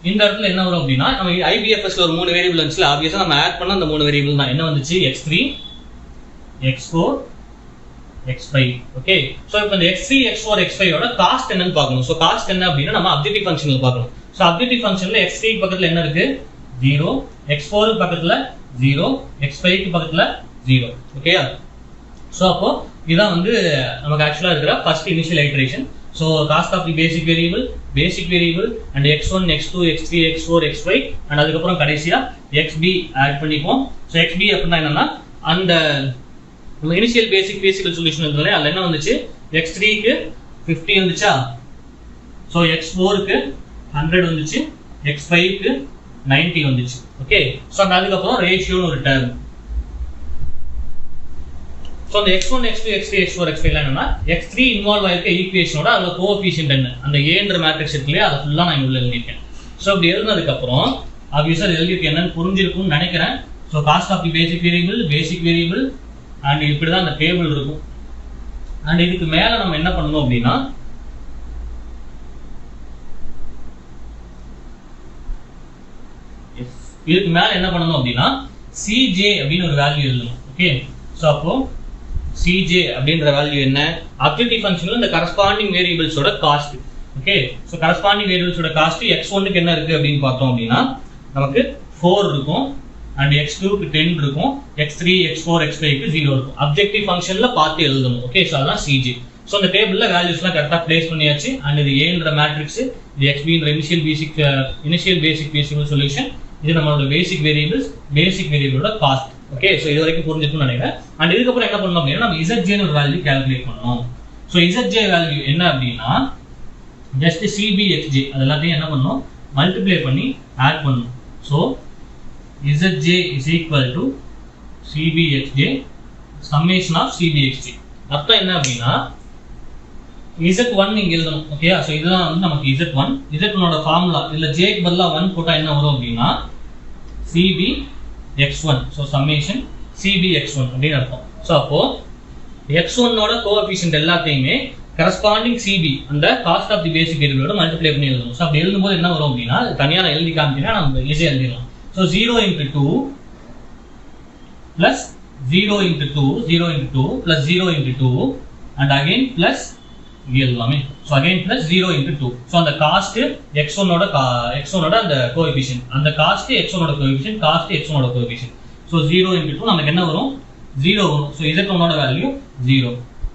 இந்த இடத்துல என்ன வரும் அப்படின்னா நம்ம IBFSல ஒரு 3 வேரியபிள் வந்துச்சுல, ஆப்வியஸா நம்ம ஆட் பண்ண அந்த 3 வேரியபிள் தான். என்ன வந்துச்சு? x3 x4 x5. Okay, so இப்போ இந்த x3 x4 x5 ஓட காஸ்ட் என்னன்னு பார்க்கணும். ஸோ காஸ்ட் என்ன அப்படின்னா நம்ம அப்ஜெக்டிவ் ஃபங்க்ஷனில் பார்க்கணும். ஸோ அப்ஜெக்டிவ் ஃபங்க்ஷனில் x3 பக்கத்தில் என்ன இருக்கு? 0, x4 பக்கத்தில் 0, x5 பக்கத்தில் 0. ஓகேயா? ஸோ அப்போ இதான் வந்து நமக்கு ஆக்சுவலாக இருக்கிற first initial iteration. So cost of the basic variable and x1 x2 x3 x4 x5 and அதுக்கப்புறம் கடைசியா xb ஆட் பண்ணிப்போம். ஸோ xb அப்படின்னா என்னன்னா அந்த இனிஷியல் பேசிக் feasible சொல்யூஷன் இருக்குல்ல, அதில் என்ன வந்துச்சு? x3க்கு 50 வந்துச்சா? ஸோ x4க்கு 100 வந்துச்சு, x5க்கு 90 வந்துச்சு. ஓகே, ஸோ அதுக்கப்புறம் ரேஷியோன்னு ஒரு டேர்ம். ஸோ அந்த x1 x2 x3 x4 x5 என்னன்னா x3 இன்வால்வ் ஆயிருக்க ஈக்குவேஷனோட அதோட கோஎஃபிஷியன்ட் என்ன, அந்த ஏன்ற மேட்ரிக்ஸ் இருக்கு இல்லையா, அதை ஃபுல்லாக நான் உள்ள எழுதியிருக்கேன். ஸோ அப்படி எழுதுனதுக்கப்புறம் ஆப்வியஸாக எழுதியிருக்கேன் என்னன்னு புரிஞ்சிருக்கும்னு நினைக்கிறேன். So cost of the basic variable and இப்படி தான் அந்த டேபிள் இருக்கும். அண்ட் இதுக்கு மேலே நம்ம என்ன பண்ணணும் அப்படின்னா இதுக்கு மேலே என்ன பண்ணணும் அப்படின்னா CJ அப்படின்னு ஒரு வேல்யூ எழுதணும். ஓகே, ஸோ அப்போ CJ அப்படின்ற வேல்யூ என்ன? அப்ஜெக்டிவ் ஃபங்க்ஷன்ல இந்த கரஸ்பாண்டிங் வேரியபிள்ஸோட காஸ்ட். ஓகே, ஸோ கரஸ்பாண்டிங் வேரியபிள்ஸோட காஸ்ட் x1க்கு என்ன இருக்கு அப்படின்னு பார்த்தோம் அப்படின்னா நமக்கு 4 இருக்கும், அண்ட் x2க்கு 10 இருக்கும், x3 x4 x5க்கு 0 இருக்கும். அப்ஜெக்டிவ் ஃபங்க்ஷன்ல பார்த்து எழுதணும். ஓகே, ஸோ அதான் CJ. ஸோ அந்த டேபிள்ல வேல்யூஸ்லாம் கரெக்டாக பிளேஸ் பண்ணியாச்சு. அண்ட் இது ஏன்ற மேட்ரிக்ஸ், இது xbன்ற இனிஷியல் பேசிக் feasible சொல்யூஷன், இது நம்மளோட பேசிக் வேரியபிளோட காஸ்ட். ஓகே, ஸோ இது வரைக்கும் புரிஞ்சுக்கணும்னு நினைக்கிறேன். அண்ட் இதுக்கப்புறம் என்ன பண்ணணும் அப்படின்னா நம்ம ZJ ஒரு வேல்யூ கால்குலேட் பண்ணணும். ஸோ ZJ வேல்யூ என்ன அப்படின்னா ஜஸ்ட் CB XJ அது எல்லாத்தையும் என்ன பண்ணணும்? மல்டிப்ளை பண்ணி ஆட் பண்ணணும். So zj is equal to cbxj summation of cbxj. அர்த்தம் என்ன அப்படின்னா z1 இங்க எழுதணும். ஓகேயா? சோ இதுதான் வந்து நமக்கு z1. z1 ஓட ஃபார்முலா இல்ல j க்கு பதிலா 1 போட்டா என்ன வரும் அப்படின்னா cbx1. சோ summation cbx1 அப்படினு அர்த்தம். சோ அப்போ x1 ஓட கோஎஃபிஷியன்ட் எல்லாத்தையுமே கரஸ்பாண்டிங் cb அந்த காஸ்ட் ஆஃப் தி பேசிக் வேரியபிளோட மல்டிப்ளை பண்ணி எழுதணும். சோ அப்படி எழுதும்போது என்ன வரும் அப்படின்னா தனியா நான் எழுதி காமிக்கிறேன், நம்ம ஈஸியா எழுதிடலாம். So 0 into 2 plus 0 into 2 0 into 2 plus 0 into 2 and again plus இங்க எழுதலாமே. So again plus 0 into 2. So அந்த காஸ்ட் x1 ஓட அந்த கோஎஃபிஷியன்ட், அந்த காஸ்ட் x1 ஓட கோஎஃபிஷியன்ட், காஸ்ட் x1 ஓட கோஎஃபிஷியன்ட். சோ 0 into 2 நமக்கு என்ன வரும்? 0 வரும். சோ z1 ஓட வேல்யூ 0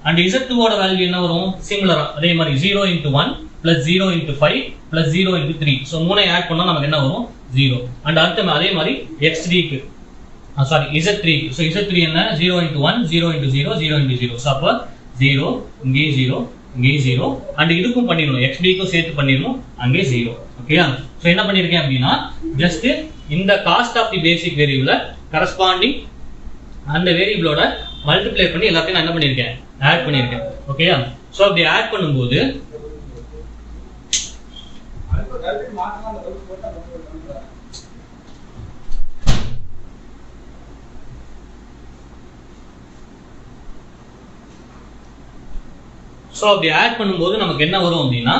and z2 ஓட வேல்யூ என்ன வரும்? சிமிலரா அதே மாதிரி 0 into 1 plus 0 into 5 plus 0 into 3. So மூணை ஆட் பண்ணா நமக்கு என்ன வரும்? 0. and அடுத்து அதே மாதிரி x3 க்கு z3. சோ z3 என்ன? 0 into 1 0 into 0 0 into 0. சோ அப்ப 0 இங்கே 0 இங்கே 0 and இதுக்கும் பண்ணிரணும், x3 க்கும் சேர்த்து பண்ணிரணும், அங்கே 0. ஓகேயா? சோ என்ன பண்ணிருக்கேன் அப்படினா ஜஸ்ட் இந்த காஸ்ட் ஆஃப் தி பேசிக் வேரியபிள கரஸ்பாண்டிங் அந்த வேரியபிளோட மல்டிப்ளை பண்ணி எல்லாத்தையும் நான் என்ன பண்ணிருக்கேன்? ஆட் பண்ணிருக்கேன். ஓகேயா? சோ அப்படி ஆட் பண்ணும்போது நமக்கு என்ன வரும் அப்படின்னா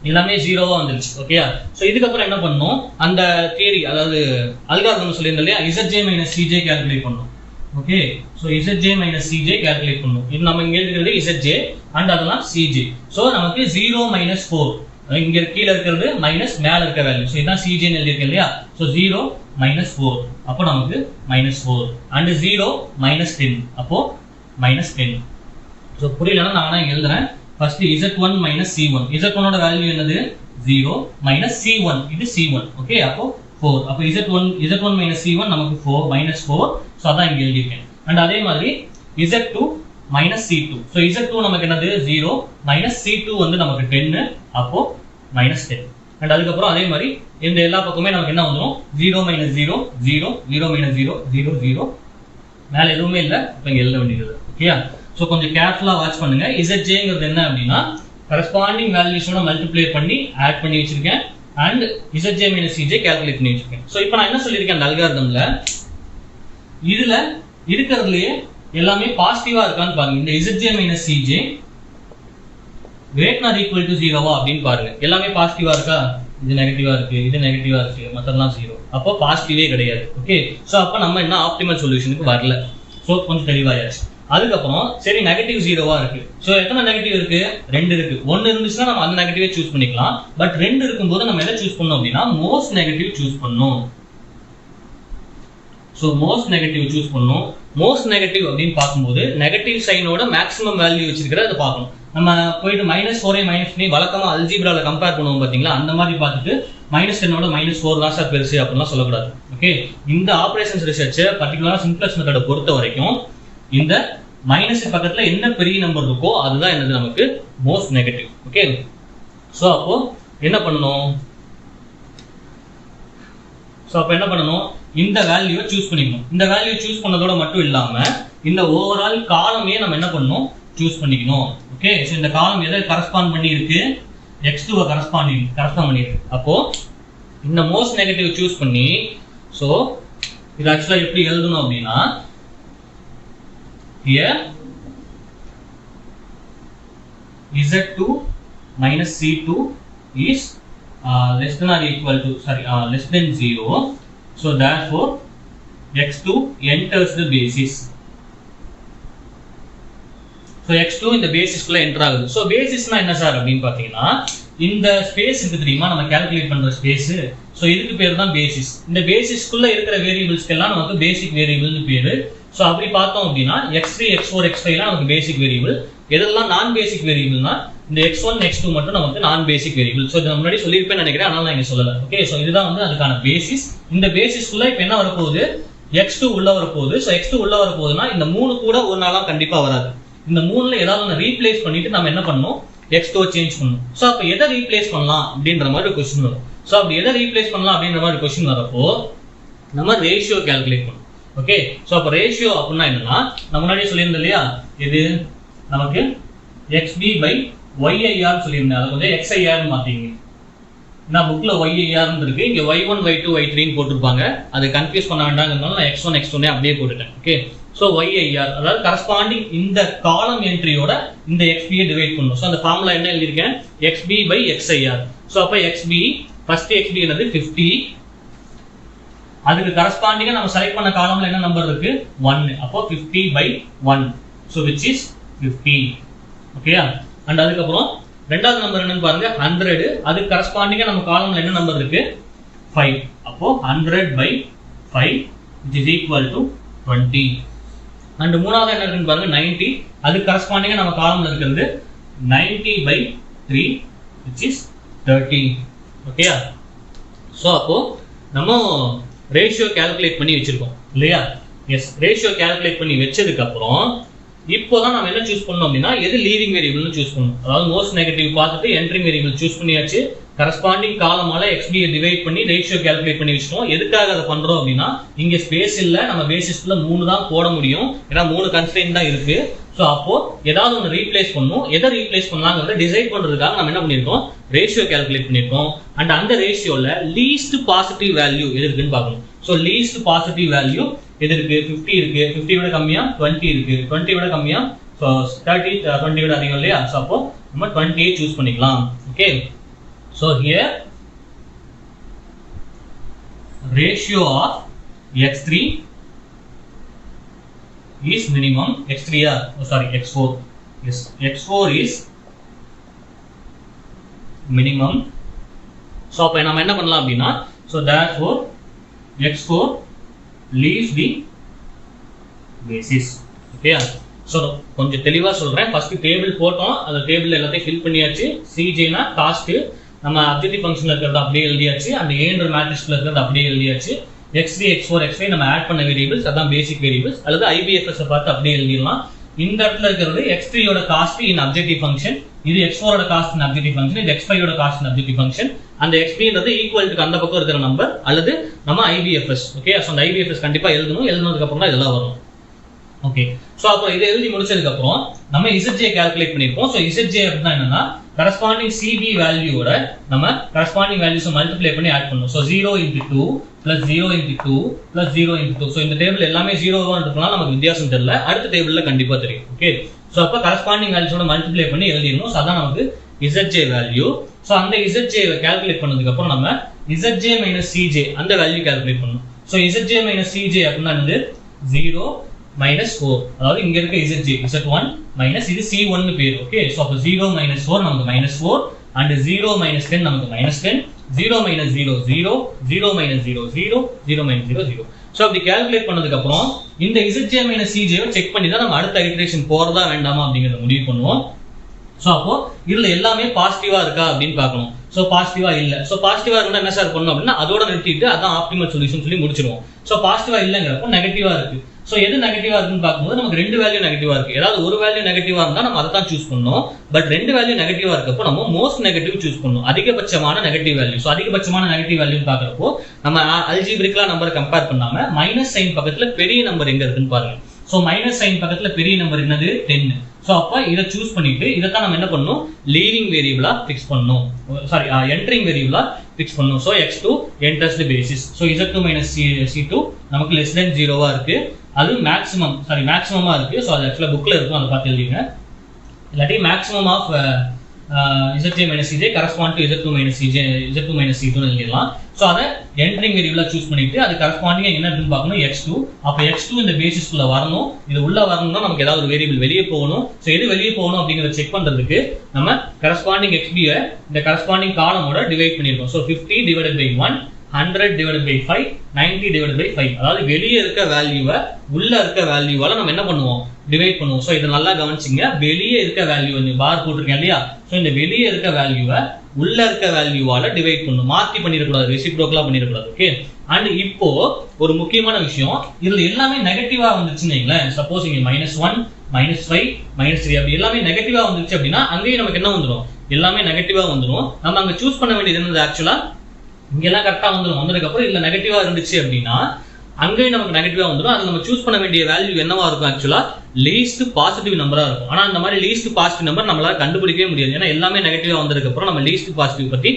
எல்லாமே 0வா வந்துருச்சு. ஓகேயா? சோ இதுக்கு அப்புறம் என்ன பண்ணனும்? அந்த தியரி அதாவது அல்காரிதம் சொல்லிருந்தேன் இல்லையா, zj - cj கால்குலேட் பண்ணனும். Okay? So zj - cj calculate பண்ணனும். இது நம்ம இங்க எழுதுறது zj and அதெல்லாம் cj. சோ நமக்கு 0 - 4 இங்க கீழ இருக்கிறது மைனஸ் மேல இருக்க வேல்யூ. சோ இதான் cj ன்னு எழுதிருக்கேன் இல்லையா. சோ 0 - 4 அப்போ நமக்கு -4 and 0 - 10 அப்போ -10. சோ புரியலனா நான் இங்க எழுதுறேன். First z1 - c1. z1 ஓட வேல்யூ என்னது? 0 - c1. இது c1. ஓகே? அப்போ 4. அப்போ z1 - c1 நமக்கு 4 -4. சோ அதான் இங்க எழுதிருக்கேன். and அதே மாதிரி z2 - c2. சோ z2 நமக்கு என்னது? 0 - c2 வந்து நமக்கு 10. அப்போ -10. and அதுக்கு அப்புறம் அதே மாதிரி இந்த எல்லா பக்கமே நமக்கு என்ன வந்துரும்? 0 - 0 0 0 - 0 0 0 மேல எதுவுமே இல்ல. இப்போ இங்க எழுத வேண்டியது. ஓகேயா? சோ கொஞ்சம் கேர்ஃபுல்லா வாட்ச் பண்ணுங்க. zjங்கிறது என்ன அப்படினா கரஸ்பாண்டிங் வேல்யூஸோட மல்டிப்ளை பண்ணி ஆட் பண்ணி வச்சிருக்கேன் and zj - cj கால்குலேட் பண்ணி வச்சிருக்கேன். சோ இப்போ நான் என்ன சொல்லிருக்கேன் அந்த அல்காரிதம்ல, இதுல இருக்குறதுலயே எல்லாமே பாசிட்டிவா இருக்கான்னு பாருங்க. இந்த zj - cj greater than or equal to 0வா அப்படினு பாருங்க. எல்லாமே பாசிட்டிவா இருக்கா? இது நெகட்டிவா இருக்கு, இது நெகட்டிவா இருக்கு, மத்ததெல்லாம் 0. அப்போ பாசிட்டிவே கிடையாது. ஓகே? சோ அப்ப நம்ம என்ன ஆப்டிமல் சொல்யூஷனுக்கு வரல. சோ கொஞ்சம் தெளிவாயாச்சு. அதுக்கு அப்புறம் சரி நெகட்டிவ் 0வா இருக்கு. சோ எத்தனை நெகட்டிவ் இருக்கு? 2 இருக்கு. 1 இருந்துச்சுனா நம்ம அந்த நெகட்டிவே சூஸ் பண்ணிக்கலாம். பட் 2 இருக்கும்போது நம்ம எதை சூஸ் பண்ணனும் அப்படினா மோஸ்ட் நெகட்டிவ் சூஸ் பண்ணனும். சோ மோஸ்ட் நெகட்டிவ் சூஸ் பண்ணனும். மோஸ்ட் நெகட்டிவ் அப்படினு பாக்கும்போது நெகட்டிவ் சைனோட மேக்ஸिमम வேல்யூ வச்சிருக்கிறத பார்க்கணும். நம்ம போயிட்டு -4 -3 வழக்கமா அல்ஜீப்ரால கம்பேர் பண்ணுவோம் பாத்தீங்களா, அந்த மாதிரி பார்த்துட்டு -10ஓட -4 தான் சார் பெருசு அப்படிலாம் சொல்லக்கூடாது. ஓகே? இந்த ஆபரேஷன்ஸ் ரிசர்ச் பர்టిక్యులரா சிம்ப்ளக்ஸ் மெத்தட பொறுத்த வரைக்கும் இந்த மைனஸ் பக்கத்துல என்ன பெரிய நம்பர் இருக்கோ அதுதான் என்னது நமக்கு மோஸ்ட் நெகட்டிவ். ஓகே? சோ அப்போ என்ன பண்ணனும்? இந்த வேல்யூவை சூஸ் பண்ணிக்கணும். இந்த வேல்யூ சூஸ் பண்ணதோட மட்டும் இல்லாம இந்த ஓவரால் காலமே நம்ம என்ன பண்ணனும்? சூஸ் பண்ணிக்கணும். ஓகே? சோ இந்த காலம் எதை கரஸ்பாண்ட் பண்ணி இருக்கு? x2 கரஸ்பாண்ட் பண்ணி இருக்கு. அப்போ இந்த மோஸ்ட் நெகட்டிவ் சூஸ் பண்ணி சோ இது एक्चुअली எப்படி எழுதணும் அப்படினா here z2 minus c2 is less than or equal to less than 0. So therefore x2 enters the basis. So x2 இந்த பேசிஸ் குள்ள என்டர் ஆகுது. சோ பேசிஸ்னா என்ன சார் அப்படினு பாத்தீங்கன்னா இந்த ஸ்பேஸ் இருக்கு தெரியுமா, நம்ம கால்குலேட் பண்ற ஸ்பேஸ். சோ இதுக்கு பேர் தான் பேசிஸ். இந்த பேசிஸ் குள்ள இருக்கிற வேரியபிள்ஸ்க்கு எல்லாம் நமக்கு பேசிக் வேரியபிள்னு பேரு. சோ அப்படி பார்த்தோம் அப்படினா x3 x4 x5 எல்லாம் நமக்கு பேசிக் வேரியபிள். எதெல்லாம் நான் பேசிக் வேரியபிள்னா இந்த x1 x2 மட்டும் நமக்கு நான் பேசிக் வேரியபிள். சோ இத முன்னாடி சொல்லிருப்பேன்னு நினைக்கிறேன், அதனால நான் இங்க சொல்லல. ஓகே? சோ இதுதான் வந்து அதுக்கான பேசிஸ். இந்த பேசிஸ் குள்ள இப்போ என்ன வர போகுது? x2 உள்ள வர போகுது. சோ x2 உள்ள வர போகுதுனா இந்த 3 கூட ஒரு நாளா கண்டிப்பா வராது. இந்த 3ல ஏதாவது ஒன்னு ரீப்ளேஸ் பண்ணிட்டு நம்ம என்ன பண்ணனும்? x2 சேஞ்ச் பண்ணனும். சோ அப்ப எதை ரீப்ளேஸ் பண்ணலாம் அப்படின்ற மாதிரி ஒரு क्वेश्चन வரும். சோ அப்படி எதை ரீப்ளேஸ் பண்ணலாம் அப்படின்ற மாதிரி क्वेश्चन வரப்போ நம்ம ரேஷியோ கால்குலேட் பண்ணணும். ஓகே, ஸோ அப்போ ரேஷியோ அப்படின்னா என்னன்னா, நம்ம முன்னாடியே சொல்லியிருந்தோம் இல்லையா, இது நமக்கு XB by YIR சொல்லியிருந்தேன், அதை கொஞ்சம் XIR மாற்றிங்க. நான் புக்கில் YIR இருக்கு, இங்கே Y1 Y2 Y3 போட்டிருப்பாங்க, அது கன்ஃபியூஸ் பண்ண வேண்டாங்கிறதுனால நான் X1 X2 அப்படியே போட்டுட்டேன். ஓகே, ஸோ YIR அதாவது கரஸ்பாண்டிங் இந்த காலம் என்ட்ரியோட இந்த XB டிவைட் பண்ணணும். ஸோ அந்த ஃபார்முலா என்ன எழுதியிருக்கேன், XB by XIR. ஸோ அப்போ XB ஃபர்ஸ்ட் XB என்னது 50, அதுக்கு கரஸ்பாண்டிங்கா நம்ம செலக்ட் பண்ண காலம்ல என்ன நம்பர் இருக்கு 1, அப்போ 50 by 1, so which is 50. ஓகேயா, அண்ட் அதுக்கப்புறம் ரெண்டாவது நம்பர் என்னன்னு பாருங்க 100, அதுக்கு கரஸ்பாண்டிங்கா நம்ம காலம்ல என்ன நம்பர் இருக்கு 5, அப்போ 100 by 5 which is equal to 20. And மூணாவது என்ன இருக்குன்னு பாருங்க 90, அதுக்கு கரஸ்பாண்டிங்கா நம்ம காலம்ல இருக்கிறது 90 by 3 which is 30. ஓகேயா, ஸோ அப்போ நம்ம ரேஷியோ கால்குலேட் பண்ணி வச்சிருக்கோம் இல்லையா. எஸ், ரேஷியோ கால்குலேட் பண்ணி வச்சதுக்கு அப்புறம் இப்போதான் நம்ம என்ன சூஸ் பண்ணோம் அப்படின்னா, எது லீவிங் வேரியபிள்னு சூஸ் பண்ணணும். அதாவது மோஸ்ட் நெகட்டிவ் பார்த்துட்டு என்ட்ரிங் வேரியபிள் சூஸ் பண்ணியாச்சு, கரஸ்பாண்டிங் காலமால XB டிவைட் பண்ணி ரேஷியோ கால்குலேட் பண்ணி வச்சிட்டோம். எதுக்காக அதை பண்றோம் அப்படின்னா, இங்க ஸ்பேஸ் இல்ல, நம்ம பேசிஸ்ல 3 தான் போட முடியும், ஏன்னா 3 கன்ஸ்ட்ரெயின்ட் தான் இருக்கு. ஸோ அப்போ ஏதாவது ஒன்று ரீப்ளேஸ் பண்ணும், எதை ரீப்ளேஸ் பண்ணலாங்கிறத டிசைட் பண்றதுக்காக நம்ம என்ன பண்ணிருக்கோம், ரேஷியோ கால்குலேட் பண்ணிருக்கோம். அண்ட் அந்த ரேஷியோல லீஸ்ட் பாசிட்டிவ் வேல்யூ எது இருக்குன்னு பார்க்கணும். ஸோ லீஸ்ட் பாசிட்டிவ் வேல்யூ எது இருக்கு, 50 இருக்கு, 50 விட கம்மியா 20 இருக்கு, 20 விட கம்மியா 30, 20 விட அதிகம் இல்லையா. ஸோ அப்போ நம்ம 20 சூஸ் பண்ணிக்கலாம். Okay, so here ratio of x3 is minimum, x3 x4, yes, x4 is minimum. so அப்ப நாம என்ன பண்ணலாம் அப்படின்னா, so therefore x4 leaves the basis. okay, so கொஞ்சம் தெளிவா சொல்றேன். ஃபர்ஸ்ட் டேபிள் போட்டோம், அந்த டேபிள்ல எல்லாத்தையும் ஃபில் பண்ணியாச்சு. CJ னா காஸ்ட், நம்ம அப்ஜெக்டிவ் ஃபங்க்ஷன்ல இருக்கிறது அப்படியே எழுதியாச்சு, அந்த ஏன்ற மேட்ரிக்ஸ்ல இருக்கிறது அப்படியே எழுதியாச்சு. x3 x4 x5 நம்ம ஆட் பண்ண வேரியபிள்ஸ், அதான் பேசிக் வேரியபிள்ஸ், அல்லது IBFS பார்த்து அப்படியே எழுதிடலாம். இந்த இடத்துல இருக்கிறது x3 யோட காஸ்ட் இன் அப்ஜெக்டிவ் ஃபங்க்ஷன், இது x4 ஓட காஸ்ட் இன் அப்ஜெக்டிவ் ஃபங்க்ஷன், இது x5 யோட காஸ்ட் இன் அப்ஜெக்டிவ் ஃபங்க்ஷன். அந்த xpன்றது ஈக்குவல் டு அந்த பக்கம் இருக்கிற நம்பர் அல்லது நம்ம IBFS. ஓகே, சோ அந்த IBFS கண்டிப்பா எழுதணும், எழுதுனதுக்கு அப்புறம் தான் இதெல்லாம் வரும். ஓகே, சோ அப்போ இதை எழுதி முடிச்சதுக்கு அப்புறம் நம்ம ZJ கால்குலேட் பண்ணிருக்கோம். சோ ZJ அப்படினா என்னன்னா, கரஸ்பாண்டிங் CB வேல்யூவோட நம்ம கரஸ்பாண்டிங் வேல்யூஸ் மல்டிப்ளை பண்ணி ஆட் பண்ணனும். So 0 into 2 plus 0 into 2 plus 0 into 2. So இந்த டேபிள் எல்லாமே 0 இருக்கனால நமக்கு வித்தியாசம் தெரியல, அடுத்த டேபிள்ல கண்டிப்பா தெரியும். ஓகே, சோ அப்ப கரஸ்பாண்டிங் வேல்யூஸோட மல்டிப்ளை பண்ணி எழுதிடணும். சோ அதான் நமக்கு ZJ வேல்யூ. சோ அந்த ZJ கால்குலேட் பண்ணதுக்கு அப்புறம் நம்ம ZJ minus CJ அந்த வேல்யூ கால்குலேட் பண்ணனும். சோ ZJ minus CJ அப்படினா என்னது 0 minus 4, அதாவது இங்க இருக்க ZJ Z1 minus இது C1 னு பேர். ஓகே, சோ அப்ப 0 minus 4 நமக்கு -4 and 0 minus 10 நமக்கு -10, 0 minus 0 0, 0 minus 0 0, 0 minus 0 0. சோ அப்படி கால்குலேட் பண்ணதுக்கு அப்புறம் இந்த ZJ minus CJ வை செக் பண்ணி தான் நம்ம அடுத்த இட்டரேஷன் போறதா வேண்டாமா அப்படிங்கறத முடிவு பண்ணுவோம். சோ அப்போ இதுல எல்லாமே பாசிட்டிவா இருக்கா அப்படின்னு பார்க்கணும். சோ பாசிட்டிவா இல்ல, சோ பாசிட்டிவா இருந்தா என்ன சார் பண்ணணும் அப்படின்னா அதோட நிறுத்திட்டு அதான் ஆப்டிமல் சொல்யூஷன் சொல்லி முடிச்சிடுவோம். சோ பாசிட்டிவா இல்லங்கிறப்போ நெகட்டிவா இருக்கு. சோ எது நெகட்டிவா இருக்குன்னு பார்க்கும்போது நமக்கு ரெண்டு வேல்யூ நெகட்டிவா இருக்கு. ஏதாவது ஒரு வேல்யூ நெகட்டிவா இருந்தா நம்ம அதை தான் சூஸ் பண்ணணும். பட் ரெண்டு வேல்யூ நெகட்டிவா இருக்கப்போ நம்ம மோஸ்ட் நெகட்டிவ் சூஸ் பண்ணணும், அதிகபட்சமான நெகட்டிவ் வேல்யூ. சோ அதிகபட்சமான நெகட்டிவ் வேல்யூ பார்க்கறப்போ நம்ம அல்ஜிபிரிக்கலா நம்பரை கம்பேர் பண்ணாம மைனஸ் சைன் பக்கத்துல பெரிய நம்பர் எங்க இருக்குன்னு பாருங்க. சோ மைனஸ் சைன் பக்கத்துல பெரிய நம்பர் என்னது 10. சோ அப்ப இதை சூஸ் பண்ணிட்டு இதைத்தான் நம்ம என்ன பண்ணணும், லீவிங் வேரியபிளா பிக்ஸ் பண்ணணும், சாரி என்ட்ரிங் வேரியபிளா பிக்ஸ் பண்ணணும். So x2 enters the basis. So z2 minus c2 நமக்கு less than 0 இருக்கு, அது மேக்ஸிமம் மேக்ஸிமமா இருக்கு. சோ அது ஆக்சுவலா புக்ல இருக்கும், அதை பார்த்து எழுதிங்க. இல்லாட்டி maximum of ZJ minus CJ correspond to Z2 minus CJ, Z2 minus C2 னு எழுதிடலாம். சோ அத என்ட்ரிங் வேரியபிளா சூஸ் பண்ணிட்டு அது கரஸ்பாண்டிங்கா என்ன இருக்குன்னு பார்க்கணும், x2. அப்ப x2 இந்த பேசிஸ் குள்ள வரணும். இது உள்ள வரணும்னா நமக்கு ஏதாவது ஒரு வேரியபிள் வெளியே போகணும். சோ எது வெளியே போகணும் அப்படிங்கறத செக் பண்றதுக்கு நம்ம கரஸ்பாண்டிங் xb இந்த கரஸ்பாண்டிங் காலமோட டிவைட் பண்ணிருக்கோம். So 50 divided by 1, 100 divided by 5, 90 divided by 5. அதாவது வெளியே இருக்க வேல்யூவை உள்ள இருக்க வேல்யூவால நம்ம என்ன பண்ணுவோம், டிவைட் பண்ணுவோம். சோ இத நல்லா கவனிச்சிங்க, வெளியே இருக்க வேல்யூ இந்த பார் போட்டுருக்கேன் இல்லையா. சோ இந்த வெளியே இருக்க வேல்யூவை உள்ள இருக்க வேல்யூவால டிவைட் பண்ணணும், மாத்தி பண்ணிடக்கூடாது, ரெசிப்ரோக்கலா பண்ணிடக்கூடாது. ஓகே, அண்ட் இப்போ ஒரு முக்கியமான விஷயம், இதுல எல்லாமே நெகட்டிவா வந்துச்சுன்னு வைங்களேன். சப்போஸ் இங்க -1, -5, -3 அப்படி எல்லாமே நெகட்டிவா வந்துருச்சு அப்படின்னா அங்கேயும் நமக்கு என்ன வந்துடும், எல்லாமே நெகட்டிவா வந்துடும். நம்ம அங்க சூஸ் பண்ண வேண்டியது என்னது, ஆக்சுவலா இங்கெல்லாம் கரெக்டா வந்துடும். வந்ததுக்கு அப்புறம் இல்ல நெகட்டிவா இருந்துச்சு அப்படின்னா அங்கேயும் நமக்கு நெகட்டிவா வந்துடும். அது நம்ம சூஸ் பண்ண வேண்டிய வேல்யூ என்னவா இருக்கும்? ஆக்சுவலா லீஸ்ட் பாசிட்டிவ் நம்பரா இருக்கும். ஆனா அந்த மாதிரி லீஸ்ட் பாசிட்டிவ் நம்பர் நம்மளால கண்டுபிடிக்கவே முடியாது. ஏன்னா எல்லாமே நெகட்டிவா வந்ததுக்கு அப்புறம் நம்ம லீஸ்ட் பாசிட்டிவ் பத்தி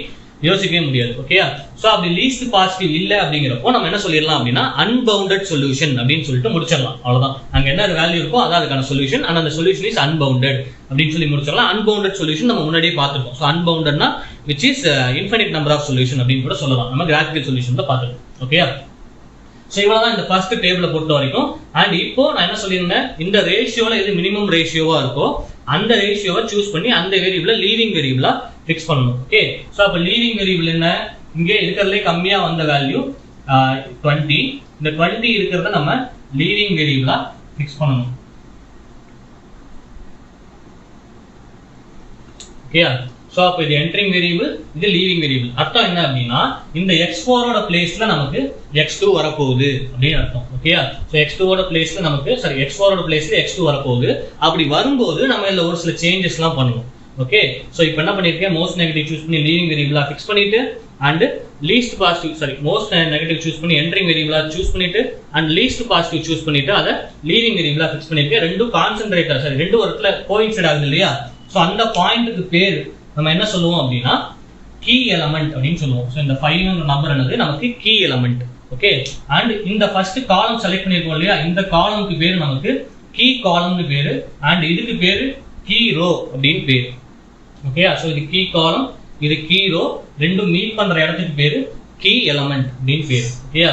யோசிக்கவே முடியாது. ஓகே, சோ அப்படி லீஸ்ட் பாசிட்டிவ் இல்ல அப்படிங்கிறப்போ நம்ம என்ன சொல்லிடலாம் அப்படின்னா அன்பவுண்டட் சொல்யூஷன் அப்படின்னு சொல்லிட்டு முடிச்சிடலாம். அவ்வளவுதான். அங்க என்ன வேல்யூ இருக்கோ அதான் அதுக்கான சொல்யூஷன். அண்ட் அந்த சொல்யூஷன் இஸ் அன்பவுண்டட் அப்படின்னு சொல்லி முடிச்சிடலாம். அன்பவுண்டட் சொல்யூஷன் நம்ம முன்னாடியே பார்த்துருக்கோம். ஸோ அன்பவுண்டட்னா which is infinite number of solution அப்படின்னு கூட சொல்லலாம். நம்ம கிராஃபிக்கல் சொல்யூஷன் தான் பார்த்துருக்கோம். ஓகே, ஸோ இவ்வளவுதான் இந்த ஃபர்ஸ்ட் டேபிளை பொறுத்த வரைக்கும். அண்ட் இப்போ நான் என்ன சொல்லியிருந்தேன், இந்த ரேஷியோல எது மினிமம் ரேஷியோவா இருக்கோ அந்த ரேஷியோவை சூஸ் பண்ணி அந்த வேரியபிள லீவிங் வேரியபிளா ஃபிக்ஸ் பண்ணணும். ஓகே, ஸோ அப்போ லீவிங் வேரியபிள் என்ன? இங்கே இருக்கிறதுலே கம்மியா வந்த வேல்யூ 20. இந்த 20 இருக்கிறத நம்ம லீவிங் வேரியபிளா ஃபிக்ஸ் பண்ணணும். ஓகே, ஸோ அப்போ இது என்ட்ரிங் வேரியபிள், இது லீவிங் வேரியபிள். அர்த்தம் என்ன அப்படின்னா இந்த x4ஓட பிளேஸ்ல நமக்கு x2 வரப்போகுது அப்படின்னு அர்த்தம். ஓகேயா, ஸோ x2ஓட பிளேஸ்ல நமக்கு x4ஓட பிளேஸ்ல x2 வரப்போகுது. அப்படி வரும்போது நம்ம இதுல ஒரு சில சேஞ்சஸ் எல்லாம் பண்ணுவோம். ஓகே, ஸோ இப்போ என்ன பண்ணிருக்கேன், மோஸ்ட் நெகட்டிவ் சூஸ் பண்ணி லீவிங் வேரியபிளா ஃபிக்ஸ் பண்ணிட்டு and least positive most negative choose பண்ணி என்ட்ரிங் வேரியபிளா சூஸ் பண்ணிட்டு அண்ட் லீஸ்ட் பாசிட்டிவ் சூஸ் பண்ணிட்டு அதை லீவிங் வேரியபிளா ஃபிக்ஸ் பண்ணிருக்கேன். ரெண்டும் கான்சென்ட்ரேட்டர் ரெண்டு ஒரு இடத்துல கோயின்சைட் ஆகுது இல்லையா? ஸோ அந்த பாயிண்ட்டுக்கு பேர் நம்ம என்ன சொல்லுவோம் அப்படின்னா கீ எலமெண்ட் அப்படின்னு சொல்லுவோம். ஸோ இந்த 5 நம்பர் என்னது நமக்கு கீ எலமெண்ட். ஓகே, அண்ட் இந்த ஃபர்ஸ்ட் காலம் செலக்ட் பண்ணிருக்கோம் இல்லையா, இந்த காலம்க்கு பேரு நமக்கு கீ காலம்னு பேரு அண்ட் இதுக்கு பேரு கீ ரோ அப்படின்னு பேரு. ஓகே, ஸோ இது கீ காலம், இது கீ ரோ, ரெண்டும் மீட் பண்ற இடத்துக்கு பேரு கீ எலமெண்ட் அப்படின்னு பேரு. ஓகேயா,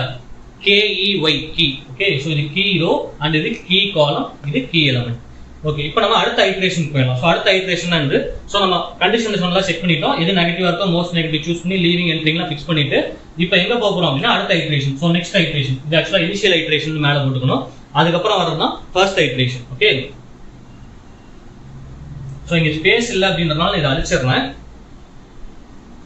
KEY கீ. ஓகே, ஸோ இது கீ ரோ அண்ட் இது கீ காலம், இது கீ எலமெண்ட். ஓகே, இப்போ நம்ம அடுத்த ஐட்ரேஷன் போயிடலாம். ஸோ அடுத்த ஐட்ரேஷன் வந்து ஸோ நம்ம கண்டிஷன் எல்லாம் செக் பண்ணிட்டோம். எது நெகட்டிவா இருக்கோ மோஸ்ட் நெகட்டிவ் சூஸ் பண்ணி லீவிங் என்ட்ரிங்லாம் ஃபிக்ஸ் பண்ணிட்டு இப்போ எங்க போகிறோம் அப்படின்னா அடுத்த ஐட்ரேஷன். ஸோ நெக்ஸ்ட் ஐட்ரேஷன் இது ஆக்சுவலா இனிஷியல் ஐட்ரேஷன் மேலே போட்டுக்கணும். அதுக்கப்புறம் வர்றதுதான் ஃபர்ஸ்ட் ஐட்ரேஷன். ஓகே, ஸோ இங்க ஸ்பேஸ் இல்லை அப்படின்றதுனால இதை அழிச்சிடுறேன்.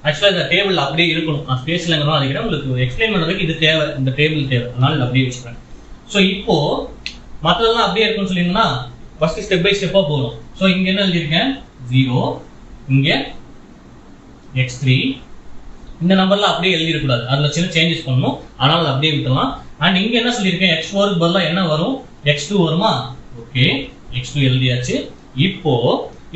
ஆக்சுவலா இந்த டேபிள் அப்படியே இருக்கணும். நான் ஸ்பேஸ் இல்லைங்கிறதுனால அதுக்கிட்ட உங்களுக்கு எக்ஸ்பிளைன் பண்றதுக்கு இது தேவை, இந்த டேபிள் தேவை, அதனால இதை அப்படியே வச்சுக்கிறேன். ஸோ இப்போ மற்றதெல்லாம் அப்படியே இருக்குன்னு சொல்லியிருந்தோம்னா ஃபர்ஸ்ட் ஸ்டெப் பை ஸ்டெப்பா போகணும். ஸோ இங்க என்ன எழுதியிருக்கேன் 0, இங்க x3, இந்த நம்பர்ல அப்படியே எழுதிடக்கூடாது, அதுல சின்ன சேஞ்சஸ் பண்ணணும், அதனால அதை அப்படியே விட்டுலாம். அண்ட் இங்க என்ன சொல்லியிருக்கேன், x4 பதிலாக என்ன வரும், x2 வருமா? ஓகே, x2 எழுதியாச்சு. இப்போ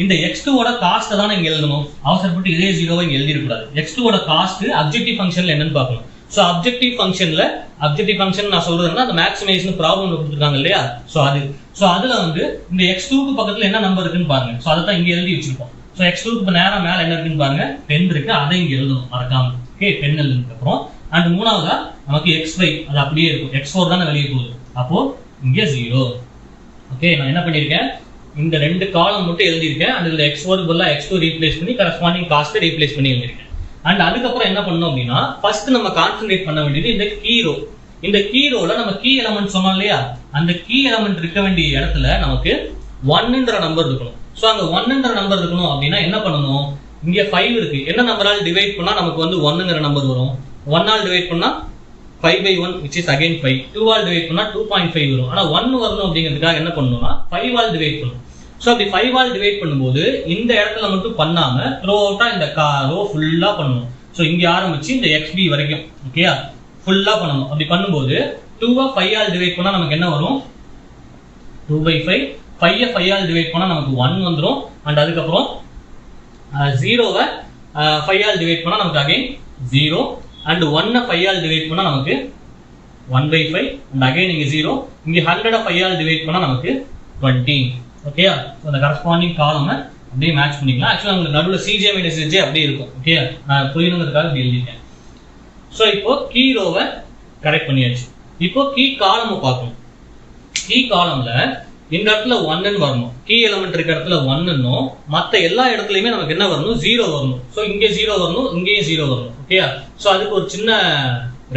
இந்த x2ஓட காஸ்ட் தான் இங்க எழுதணும். அவசரப்பட்டு இதே 0வை இங்க எழுதிடக்கூடாது. x2ஓட காஸ்ட் அப்ஜெக்டிவ் ஃபங்க்ஷன்ல என்னன்னு பார்க்கணும். ஸோ அப்ஜெக்டிவ் ஃபங்க்ஷன் நான் சொல்றதுன்னா அந்த மேக்ஸிமைசேஷன் ப்ராப்ளம் கொடுத்துருக்காங்க இல்லையா? ஸோ அதுல வந்து இந்த x2க்கு பக்கத்துல என்ன நம்பர் இருக்குன்னு பாருங்க. ஸோ அதை தான் இங்க எழுதி வச்சிருக்கோம். ஸோ x2க்கு இப்போ நேரம் மேல என்ன இருக்குன்னு பாருங்க, 10 இருக்கு, அதை இங்க எழுதணும் மறக்காம. ஓகே, 10 எழுதுனதுக்கு அப்புறம் அண்ட் மூணாவதா நமக்கு x5 அது அப்படியே இருக்கும், x4 தானே வெளியே போகுது, அப்போ இங்க 0. ஓகே, நான் என்ன பண்ணிருக்கேன், இந்த ரெண்டு காலம் மட்டும் எழுதியிருக்கேன். அண்ட் இதுல x4 பதிலாக x2 ரீப்ளேஸ் பண்ணி கரஸ்பாண்டிங் காஸ்ட் ரீப்ளேஸ் பண்ணி எழுதியிருக்கேன். அண்ட் அதுக்கப்புறம் என்ன பண்ணணும் அப்படின்னா ஃபர்ஸ்ட் நம்ம கான்சென்ட்ரேட் பண்ண வேண்டியது இந்த கீ ரோ. இந்த கீ ரோல நம்ம கீ எலமெண்ட் சொன்னோம் இல்லையா, அந்த கீ எலமெண்ட் இருக்க வேண்டிய இடத்துல நமக்கு 1ன்ற நம்பர் இருக்கணும். ஸோ அங்க 1ன்ற நம்பர் இருக்கணும் அப்படின்னா என்ன பண்ணணும், இங்க 5 இருக்கு, என்ன நம்பரால் டிவைட் பண்ணா நமக்கு வந்து 1ங்கிற நம்பர் வரும். 1 ஆல் டிவைட் பண்ணா 5/1 which is again 5. 2 all divide பண்ணா 2.5 வரும். ஆனா 1 வரணும் அப்படிங்கிறதுக்காக என்ன பண்ணணும்னா 5 ஆல் டிவைட் பண்ணணும். ஸோ அப்படி 5 ஆல் டிவைட் பண்ணும்போது இந்த இடத்துல மட்டும் பண்ணாம த்ரோ அவுட்டா இந்த ரோ ஃபுல்லா பண்ணணும். ஸோ இங்க ஆரம்பிச்சு இந்த XB வரைக்கும் ஓகேயா ஃபுல்லா பண்ணணும். அப்படி பண்ணும்போது 2 5 ஆல் டிவைட் பண்ணா நமக்கு என்ன வரும், 2/5. 5 ஆல் டிவைட் பண்ணா நமக்கு 1 வந்துடும். அண்ட் அதுக்கப்புறம் 0வை 5 ஆல் டிவைட் பண்ணா நமக்கு அகைன் 0. அண்ட் 1 5 ஆல் டிவைட் பண்ணா நமக்கு 1/5. அண்ட் அகைன் இங்க 0. இங்க 100 5 ஆல் டிவைட் பண்ணா நமக்கு 20. ஓகேயா, அந்த கரஸ்பாண்டிங் காலமை அப்படியே மேட்ச் பண்ணிக்கலாம். ஆக்சுவலா உங்களுக்கு நடுவில் CJ - SJ அப்படியே இருக்கும். ஓகே, நான் புரியணுங்கிறதுக்காக இப்படி எழுதிட்டேன். ஸோ இப்போ கீ ரோவை கரெக்ட் பண்ணியாச்சு. இப்போ கீ காலமை பார்க்கணும். கீ காலம்ல இந்த இடத்துல 1ன்னு வரணும், கீ எலமெண்ட் இருக்க இடத்துல 1ன்னும், மற்ற எல்லா இடத்துலையுமே நமக்கு என்ன வரணும், 0 வரணும். ஸோ இங்கே 0 வரணும், இங்கேயும் 0 வரணும். ஓகேயா, ஸோ அதுக்கு ஒரு சின்ன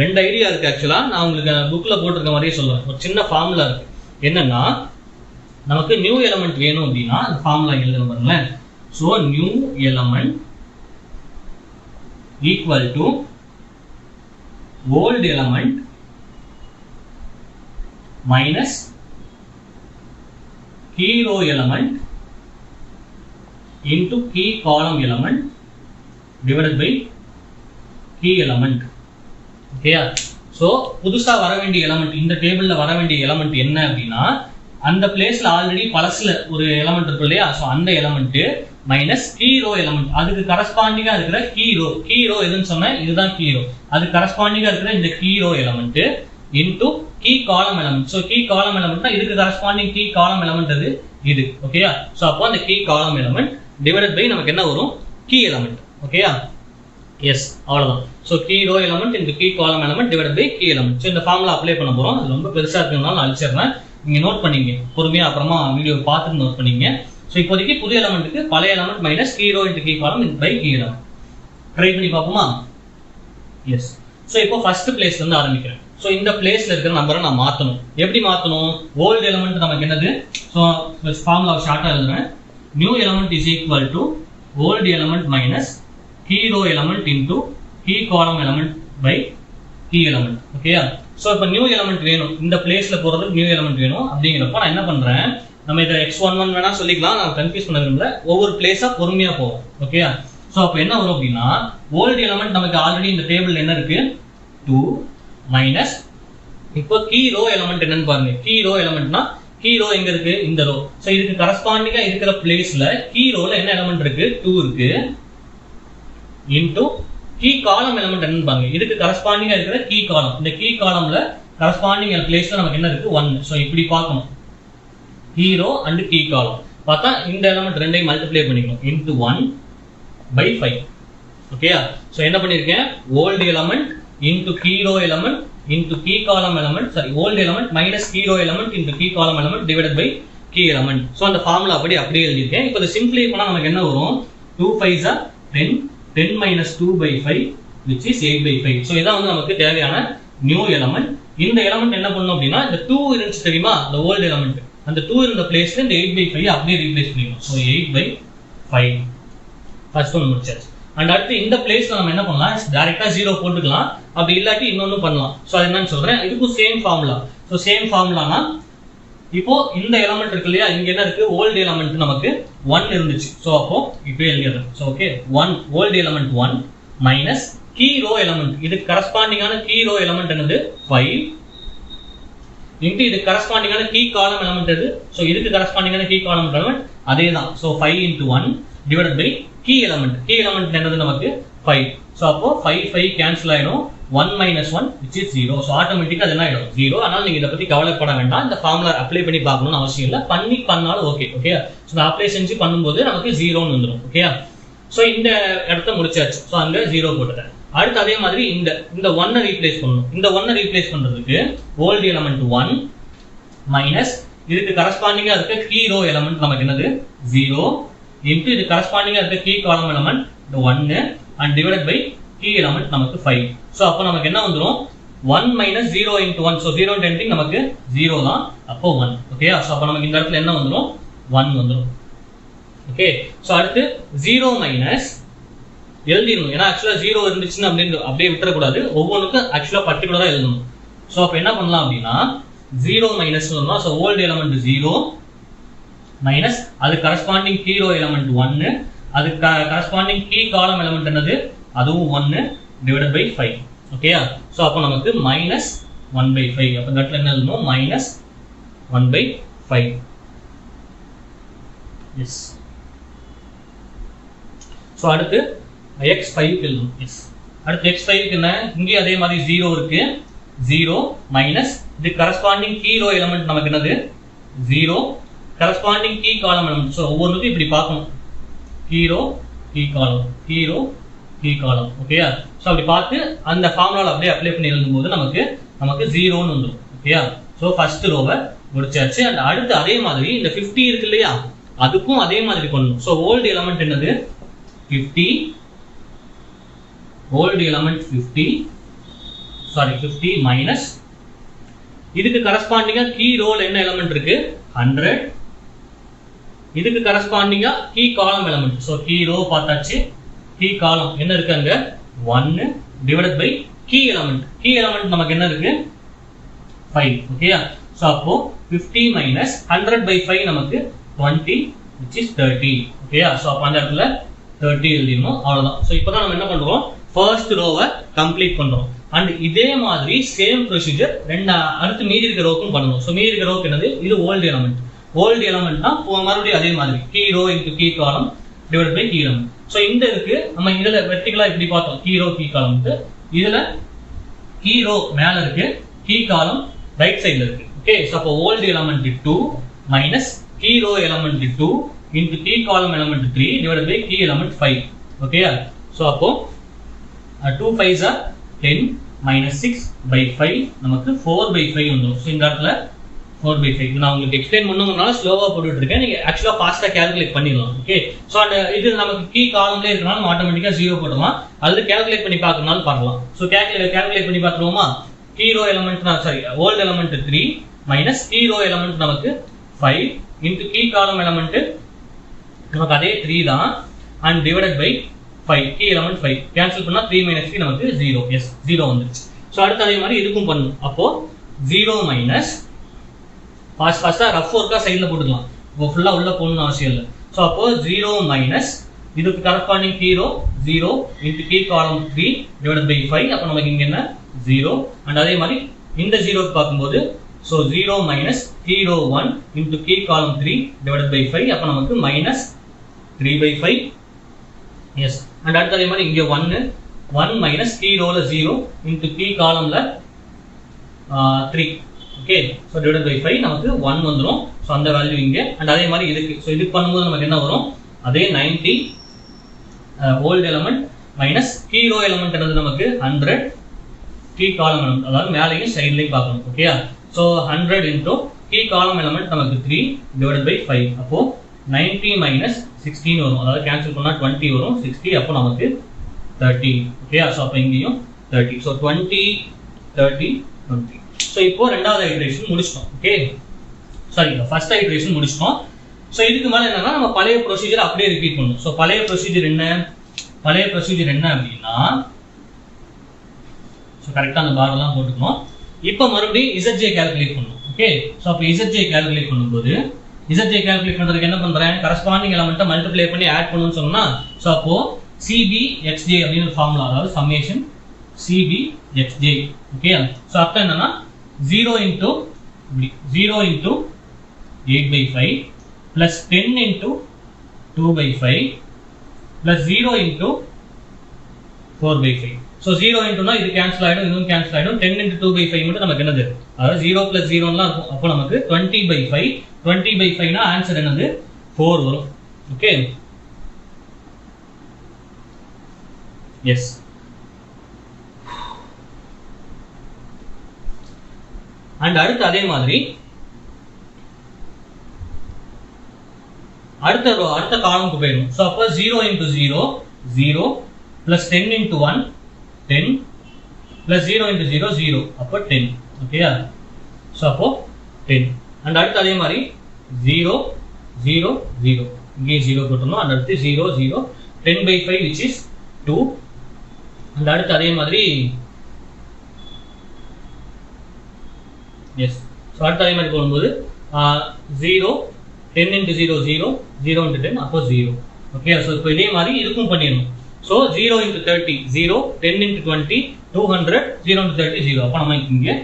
2 ஐடியா இருக்கு. ஆக்சுவலா நான் உங்களுக்கு புக்ல போட்டிருக்க மாதிரியே சொல்லுவேன். ஒரு சின்ன ஃபார்முலா இருக்கு. என்னன்னா நமக்கு நியூ எலமெண்ட் வேணும் அப்படின்னா அந்த ஃபார்முலா எழுதணும் பாருங்களேன். So new element equal to old element minus key row element into key column element divided by key element ஓகேயா? ஸோ புதுசாக வர வேண்டிய எலமெண்ட், இந்த டேபிளில் வர வேண்டிய எலமெண்ட் என்ன அப்படின்னா, அந்த பிளேஸில் ஆல்ரெடி பழசில் ஒரு எலமெண்ட் இருக்கு இல்லையா, ஸோ அந்த element minus key row element, அதுக்கு கரஸ்பாண்டிங்காக இருக்கிற கீ ரோ எதுன்னு சொன்னேன், இதுதான் கீ ரோ, அது கரஸ்பாண்டிங்காக இருக்கிற இந்த key row element into key column element. So key column எலமெண்ட்னா இதுக்கு கரஸ்பாண்டிங் கீ காலம் எலமெண்ட் அது இது. ஓகேயா? ஸோ அப்போ அந்த key column element divided by நமக்கு என்ன வரும், கீ எலமெண்ட். ஓகேயா? எஸ், அவ்வளோதான். ஸோ கீ ரோ எலமெண்ட் இந்த key column element divided by key element. So இந்த ஃபார்முலா அப்ளை பண்ண போகிறோம். அது ரொம்ப பெருசாக இருக்கிறதுனால நான் அழிச்சிடுறேன், நீங்க நோட் பண்ணிங்க பொறுமையாக, அப்புறமா வீடியோ பார்த்துட்டு நோட் பண்ணிங்க. ஸோ இப்போதைக்கு புது எலமெண்ட்டுக்கு பழைய element minus key row into key column by key element. Try பண்ணி பார்ப்போமா? எஸ். ஸோ இப்போ ஃபர்ஸ்ட் பிளேஸ்ல இருந்து ஆரம்பிக்கிறேன். ஸோ இந்த பிளேஸ்ல இருக்கிற நம்பரை நான் மாற்றணும். எப்படி மாற்றணும்? ஓல்டு எலமெண்ட் நமக்கு என்னது? ஸோ ஃபார்முலா ஷார்ட்டாக எழுதுறேன். New element is equal to old element minus key row element into key column element by key element. ஓகேயா? ஸோ இப்போ நியூ எலமெண்ட் வேணும், இந்த பிளேஸ்ல போறதுக்கு நியூ எலமெண்ட் வேணும். அப்படிங்கிறப்ப நான் என்ன பண்றேன், நம்ம இதை x11 வேணா சொல்லிக்கலாம், நான் கன்ஃபியூஸ் பண்ண விரும்பல, ஒவ்வொரு பிளேஸா பொறுமையா போவோம். ஓகேயா? ஸோ அப்போ என்ன வரும் அப்படின்னா, ஓல்டு எலமெண்ட் நமக்கு ஆல்ரெடி இந்த டேபிள் என்ன இருக்கு, 2 மைனஸ் இப்போ கீ ரோ எலமெண்ட் என்னன்னு பாருங்க. கீ ரோ எலமெண்ட்னா கீ ரோ எங்க இருக்கு, இந்த ரோ. ஸோ இதுக்கு கரஸ்பாண்டிங்கா இருக்கிற பிளேஸ்ல கீ ரோல என்ன எலமெண்ட் இருக்கு, 2 இருக்கு இன்டூ கீ காலம் எலமெண்ட் என்னன்னு பாருங்க. இதுக்கு கரஸ்பாண்டிங்கா இருக்கிற கீ காலம், இந்த கீ காலம்ல கரஸ்பாண்டிங் பிளேஸ்ல நமக்கு என்ன இருக்கு, 1. ஸோ இப்படி பார்க்கணும், கீ ரோ அண்ட் கீ காலம் பார்த்தா இந்த எலமெண்ட் ரெண்டையும் மல்டிப்ளை பண்ணிக்கணும் இன்டூ 1/5. ஓகேயா? ஸோ என்ன பண்ணிருக்கேன், old element into key row element into key column element, sorry old element minus key row element into key column element divided by key element. So அந்த formula அப்படியே எழுதியிருக்கேன். இப்போ சிம்பிளை பண்ணா நமக்கு என்ன வரும், 2 5s are 10, 10 minus 2/5 which is 8/5. So இதான் வந்து நமக்கு தேவையான நியூ எலமெண்ட். இந்த எலமெண்ட் என்ன பண்ணணும் அப்படின்னா, இந்த 2 இருந்துச்சு தெரியுமா, இந்த ஓல்டு எலமெண்ட், அந்த 2 இருந்த பிளேஸ்ல இந்த 8/5 அப்படியே ரீப்ளேஸ் பண்ணிக்கணும். ஸோ 8/5 ஃபர்ஸ்ட் ஒன் முடிச்சாச்சு. அண்ட் அடுத்து இந்த பிளேஸ்ல நம்ம என்ன பண்ணலாம், டைரக்டா 0 போட்டுக்கலாம், அப்படி இல்லாட்டி இன்னொன்னு பண்ணலாம். ஸோ அது என்னன்னு சொல்றேன், இதுக்கும் சேம் ஃபார்முலா. ஸோ சேம் ஃபார்முலானா இப்போ இந்த எலமெண்ட் இருக்கு இல்லையா, இங்க என்ன இருக்கு, ஓல்டு எலமெண்ட் நமக்கு 1 இருந்துச்சு. ஸோ அப்போ இப்போ எழுதிடுறேன். So okay, 1 old element 1 minus key row element, இதுக்கு கரஸ்பாண்டிங்கான கீ ரோ எலமெண்ட் என்னது 5 இன்டு இதுக்கு கரஸ்பாண்டிங்கான கீ காலம் எலமெண்ட் எது, ஸோ இதுக்கு கரஸ்பாண்டிங்கான கீ காலம் எலமெண்ட் அதே தான். So 5 into 1 divided by key element. Key element என்னது நமக்கு 5. ஸோ அப்போ 5 கேன்சல் ஆயிடும், 1 minus 1 which is 0. ஸோ ஆட்டோமேட்டிக்கா அது என்ன ஆயிடும், 0. அதனால நீங்க இதை பத்தி கவலைப்பட வேண்டாம், இந்த ஃபார்முலா அப்ளை பண்ணி பார்க்கணும்னு அவசியம் இல்லை, பண்ணாலும் ஓகே. ஓகே, ஸோ அப்ளை செஞ்சு பண்ணும்போது நமக்கு 0ன்னு வந்துடும். ஓகே, ஸோ இந்த இடத்த முடிச்சாச்சு. ஸோ அங்க 0 போட்டுட்டேன். அடுத்து அதே மாதிரி இந்த 1 ரீப்ளேஸ் பண்ணணும். இந்த 1 ரீப்ளேஸ் பண்றதுக்கு ஓல்டு எலமெண்ட் 1 மைனஸ் இதுக்கு கரஸ்பாண்டிங்கா இருக்க கீ ரோ எலமெண்ட் நமக்கு என்னது 0 இன்டு இது கரஸ்பாண்டிங்கா இருக்க key column element 1 and divided by key element நமக்கு 5. ஸோ அப்போ நமக்கு என்ன வந்துடும், 1 minus 0 into 1. So 0 into anything நமக்கு 0 தான், அப்போ 1. ஓகே, ஸோ அப்போ நமக்கு இந்த இடத்துல என்ன வந்துடும், 1 வந்துடும். ஓகே, ஸோ அடுத்து 0 மைனஸ் எழுதிடணும், ஏன்னா ஆக்சுவலா 0 இருந்துச்சுன்னு அப்படின்னு அப்படியே விட்டுறக்கூடாது, ஒவ்வொன்றுக்கும் ஆக்சுவலா பர்டிகுலரா எழுதணும். ஸோ அப்போ என்ன பண்ணலாம் அப்படின்னா 0 மைனஸ் வரணும். ஸோ ஓல்டு எலமெண்ட் 0 மைனஸ் அது கரஸ்பாண்டிங் கீ ரோ எலமெண்ட் 1, அது கரஸ்பாண்டிங் கீ காலம் எலமெண்ட் என்னது அதுவும் 1 டிவைடட் பை 5. ஓகேயா? ஸோ அப்போ நமக்கு மைனஸ் 1/5. அப்போ இந்த இடத்துல என்ன எழுதணும், மைனஸ் 1/5. எஸ். ஸோ அடுத்து x5 எழுதணும். எஸ். அடுத்து x5 என்ன, இங்கே அதே மாதிரி 0 இருக்கு, 0 மைனஸ் இது கரஸ்பாண்டிங் கீ ரோ எலமெண்ட் நமக்கு என்னது 0 corresponding key column element. So ஒவ்வொன்றுக்கும் இப்படி பார்க்கணும், key row key column, key row key column. ஓகேயா? ஸோ அப்படி பார்த்து அந்த ஃபார்முலாவில் அப்படியே அப்ளை பண்ணி எழுதும்போது நமக்கு 0ன்னு வந்துடும். ஓகேயா? ஸோ ஃபர்ஸ்ட் ரோவை முடிச்சாச்சு. அண்ட் அடுத்து அதே மாதிரி இந்த 50 இருக்கு இல்லையா, அதுக்கும் அதே மாதிரி பண்ணணும். ஸோ ஓல்டு எலமெண்ட் என்னது 50, ஓல்டு எலமெண்ட் 50 மைனஸ் இதுக்கு கரஸ்பாண்டிங்கா கீ ரோல என்ன எலமெண்ட் இருக்கு 100, இதுக்கு கரஸ்பாண்டிங்கா key column element. So key row பார்த்தாச்சு, கீ காலம் என்ன இருக்கு அங்க 1 divided by key element. Key element நமக்கு என்ன இருக்கு 5. ஓகேயா? ஸோ அப்போ 50 மைனஸ் 100/5 நமக்கு 20 which is 30. ஓகேயா? ஸோ அப்போ அந்த இடத்துல 30 எழுதிடணும், அவ்வளவுதான். ஸோ இப்போதான் நம்ம என்ன பண்றோம், ஃபர்ஸ்ட் ரோவை கம்ப்ளீட் பண்றோம். அண்ட் இதே மாதிரி சேம் ப்ரொசீஜர் அடுத்து மீதி இருக்கிற ரோக்கும் பண்ணணும். ஸோ மீதி இருக்கிற ரோக்கு என்னது, இது ஓல்டு எலமெண்ட். ஓல்டு எலமெண்ட்னா மறுபடியும் அதே மாதிரி key row into key column divide by key element. So இந்த இதுக்கு நம்ம இதுல வெர்டிகலா இப்படி பார்த்தோம், கீ ரோ கீ காலம். இதுல கீ ரோ மேல இருக்கு, கீ காலம் ரைட் சைடுல இருக்கு. ஓகே, ஸோ அப்போ old element 2 minus key row element 2 into key column element 3 divide by key element 5. Okay, so அப்போ 2 5s are 10 minus 6 by 5 நமக்கு 4 by 5 வந்துடும். ஸோ இந்த இடத்துல 4 by 5 நான் உங்களுக்கு எக்ஸ்பிளைன் பண்ணணும்னால ஸ்லோவா போட்டுட்டு இருக்கேன், நீங்க ஆக்சுவலா ஃபாஸ்டா கால்குலேட் பண்ணிடலாம். ஓகே, ஸோ அந்த இது நமக்கு கீ காலம்ல இருக்கனால நம்ம ஆட்டோமேட்டிக்கா 0 போடலாம், அல்லது கால்குலேட் பண்ணி பார்க்கறனாலும் பார்க்கலாம். ஸோ கால்குலேட் பண்ணி பார்த்துருவோமா. Key row element old element 3 minus key row element நமக்கு 5 இன்டு கீ காலம் எலமெண்ட் நமக்கு அதே 3 தான் and divided by 5, key element 5 cancel பண்ணா 3 minus 3 நமக்கு 0. எஸ், 0 வந்துருச்சு. ஸோ அடுத்து அதே மாதிரி இதுக்கும் பண்ணணும். அப்போ 0 மைனஸ் ஃபாஸ்டா ரஃப் ஒர்க்கா சைடில் போட்டுக்கலாம், இப்போ ஃபுல்லா உள்ள போகணும்னு அவசியம் இல்லை. ஸோ அப்போ 0 மைனஸ் இதுக்கு corresponding key row 0 into key column 3 divided by 5. அப்போ நமக்கு இங்க என்ன 0 அண்ட் அதே மாதிரி இந்த 0 பார்க்கும்போது so 0 minus key row 1 into key column 3 divided by 5. அப்போ நமக்கு மைனஸ் 3 by 5. எஸ், அண்ட் அடுத்து அதே மாதிரி இங்க 1 மைனஸ் கீ ரோல 0 இன்டு கீ காலம்ல 3. ஓகே, ஸோ டிவைடட் பை 5 நமக்கு 1 வந்துடும். ஸோ அந்த வேல்யூ இங்கே அண்ட் அதே மாதிரி இதுக்கு. ஸோ இதுக்கு பண்ணும்போது நமக்கு என்ன வரும், அதே 90 old element minus key row element என்னது நமக்கு 100 கீ காலம் எலமெண்ட், அதாவது மேலையும் சைட்லையும் பார்க்கணும். Okay, so 100 into key column element நமக்கு 3 டிவைடட் பை 5. அப்போ 90 மைனஸ் 16 வரும், அதாவது கேன்சல் பண்ணா 20 வரும், 60 அப்போ நமக்கு 30. ஓகே, ஸோ அப்போ இங்கேயும் 30. ஸோ 20 30 20. ஸோ இப்போ ரெண்டாவது ஐட்ரேஷன் முடிச்சிட்டோம். ஓகே, சாரி ஃபர்ஸ்ட் ஐட்ரேஷன் முடிச்சிட்டோம். ஸோ இதுக்கு மேலே என்னன்னா நம்ம பழைய ப்ரொசீஜர் அப்படியே ரிப்பீட் பண்ணணும். ஸோ பழைய ப்ரொசீஜர் என்ன அப்படின்னா, ஸோ கரெக்டாக அந்த பாரெல்லாம் போட்டுக்கணும். இப்போ மறுபடியும் ZJ கால்குலேட் பண்ணணும். ஓகே, ஸோ அப்போ ZJ கால்குலேட் பண்ணும்போது ZJ கால்குலேட் பண்றதுக்கு என்ன பண்றேன், கரஸ்பாண்டிங் எலமெண்ட்டை மல்டிப்ளை பண்ணி ஆட் பண்ணணும்னு சொன்னா, ஸோ அப்போ CBXJ அப்படின்னு ஒரு ஃபார்முலா, அதாவது சம்மேஷன் CBXJ. ஓகே, ஸோ அப்போ என்னன்னா 0 into 8 by 5 plus 10 into 2 by 5 plus 0 into 4 by 5. So 0 இன்டூனா இது கேன்சல் ஆகிடும், இதுவும் கேன்சல் ஆகிடும். 10 இன்டூ 2 by 5 மட்டும் நமக்கு என்னது, அதாவது 0 பிளஸ் 0லாம் இருக்கும். அப்போ நமக்கு 20 by 5. 20 by 5னா ஆன்சர் என்னது 4 வரும். Okay, S. அண்ட் அடுத்து அதே மாதிரி அடுத்த காலம்க்கு போயிடும். ஸோ அப்போ 0 into 0 0 plus 10 into 1 10 plus 0 into 0 0 அப்போ 10. ஓகேயா, ஸோ அப்போ 10. அண்ட் அடுத்து அதே மாதிரி 0 0 0 இங்கே 0 போட்டணும். அண்ட் அடுத்து 0 0 10 by 5 which is 2. அண்ட் அடுத்து அதே மாதிரி எஸ், ஸோ அடுத்து அதே மாதிரி போகும்போது 0 10 into 0 0 0 into 10 அப்போ 0. ஓகே, ஸோ இப்போ இதே மாதிரி இதுக்கும் பண்ணிடணும். So 0 into 30 0 10 into 20 200 0 into 30 0. அப்போ நம்ம இங்கே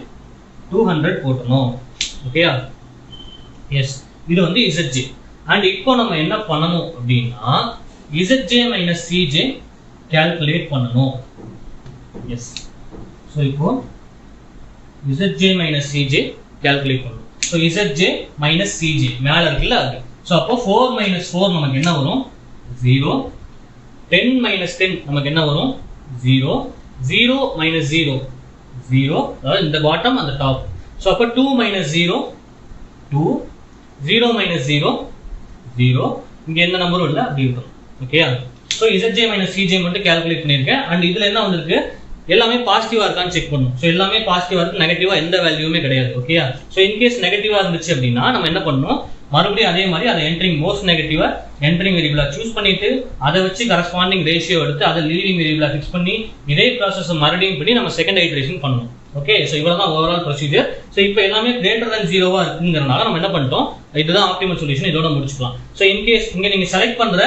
200 போட்டணும். ஓகேயா, எஸ். இது வந்து ZJ. அண்ட் இப்போ நம்ம என்ன பண்ணணும் அப்படின்னா ZJ மைனஸ் CJ கால்குலேட் பண்ணணும். எஸ், ஸோ இப்போ ZJ மைனஸ் CJ கால்குலேட் பண்ணணும். ஸோ ZJ மைனஸ் CJ மேலே இருக்குல்ல அது. ஸோ அப்போ 4 மைனஸ் 4 நமக்கு என்ன வரும் 0. 10 மைனஸ் 10 நமக்கு என்ன வரும் 0. 0 மைனஸ் 0 0, அதாவது இந்த பாட்டம் அந்த டாப். ஸோ அப்போ 2 மைனஸ் 0 2 0 மைனஸ் 0 0, இங்கே எந்த நம்பரும் இல்லை அப்படி இருக்கும். ஓகேயா, ஸோ ZJ மைனஸ் CJ மட்டும் கால்குலேட் பண்ணியிருக்கேன். அண்ட் இதில் என்ன வந்திருக்கு, எல்லாமே பாசிட்டிவா இருக்கான்னு செக் பண்ணணும். ஸோ எல்லாமே பாசிட்டிவா இருக்கு, நெகட்டிவா எந்த வேல்யூமே கிடையாது. ஓகேயா, ஸோ இன்கேஸ் நெகட்டிவா இருந்துச்சு அப்படின்னா நம்ம என்ன பண்ணணும், மறுபடியும் அதே மாதிரி அதை என்ட்ரிங் மோஸ்ட் நெகட்டிவா என்ட்ரிங் வேரியபிளா சூஸ் பண்ணிட்டு அதை வச்சு கரஸ்பாண்டிங் ரேஷியோ எடுத்து அதை லீடிங் வேரியபிளா ஃபிக்ஸ் பண்ணி இதே ப்ராசஸ் மறுபடியும் பண்ணி நம்ம செகண்ட் ஐட்ரேஷன் பண்ணணும். ஓகே, ஸோ இவ்வளவுதான் ஓவரால் ப்ரொசீஜர். ஸோ இப்போ எல்லாமே கிரேட்டர் தன் 0வா இருக்குங்கிறனால நம்ம என்ன பண்ணிட்டோம், இதுதான் ஆப்டிமல் சொல்யூஷன், இதோட முடிச்சுக்கலாம். ஸோ இன்கேஸ் இங்க நீங்க செலக்ட் பண்ற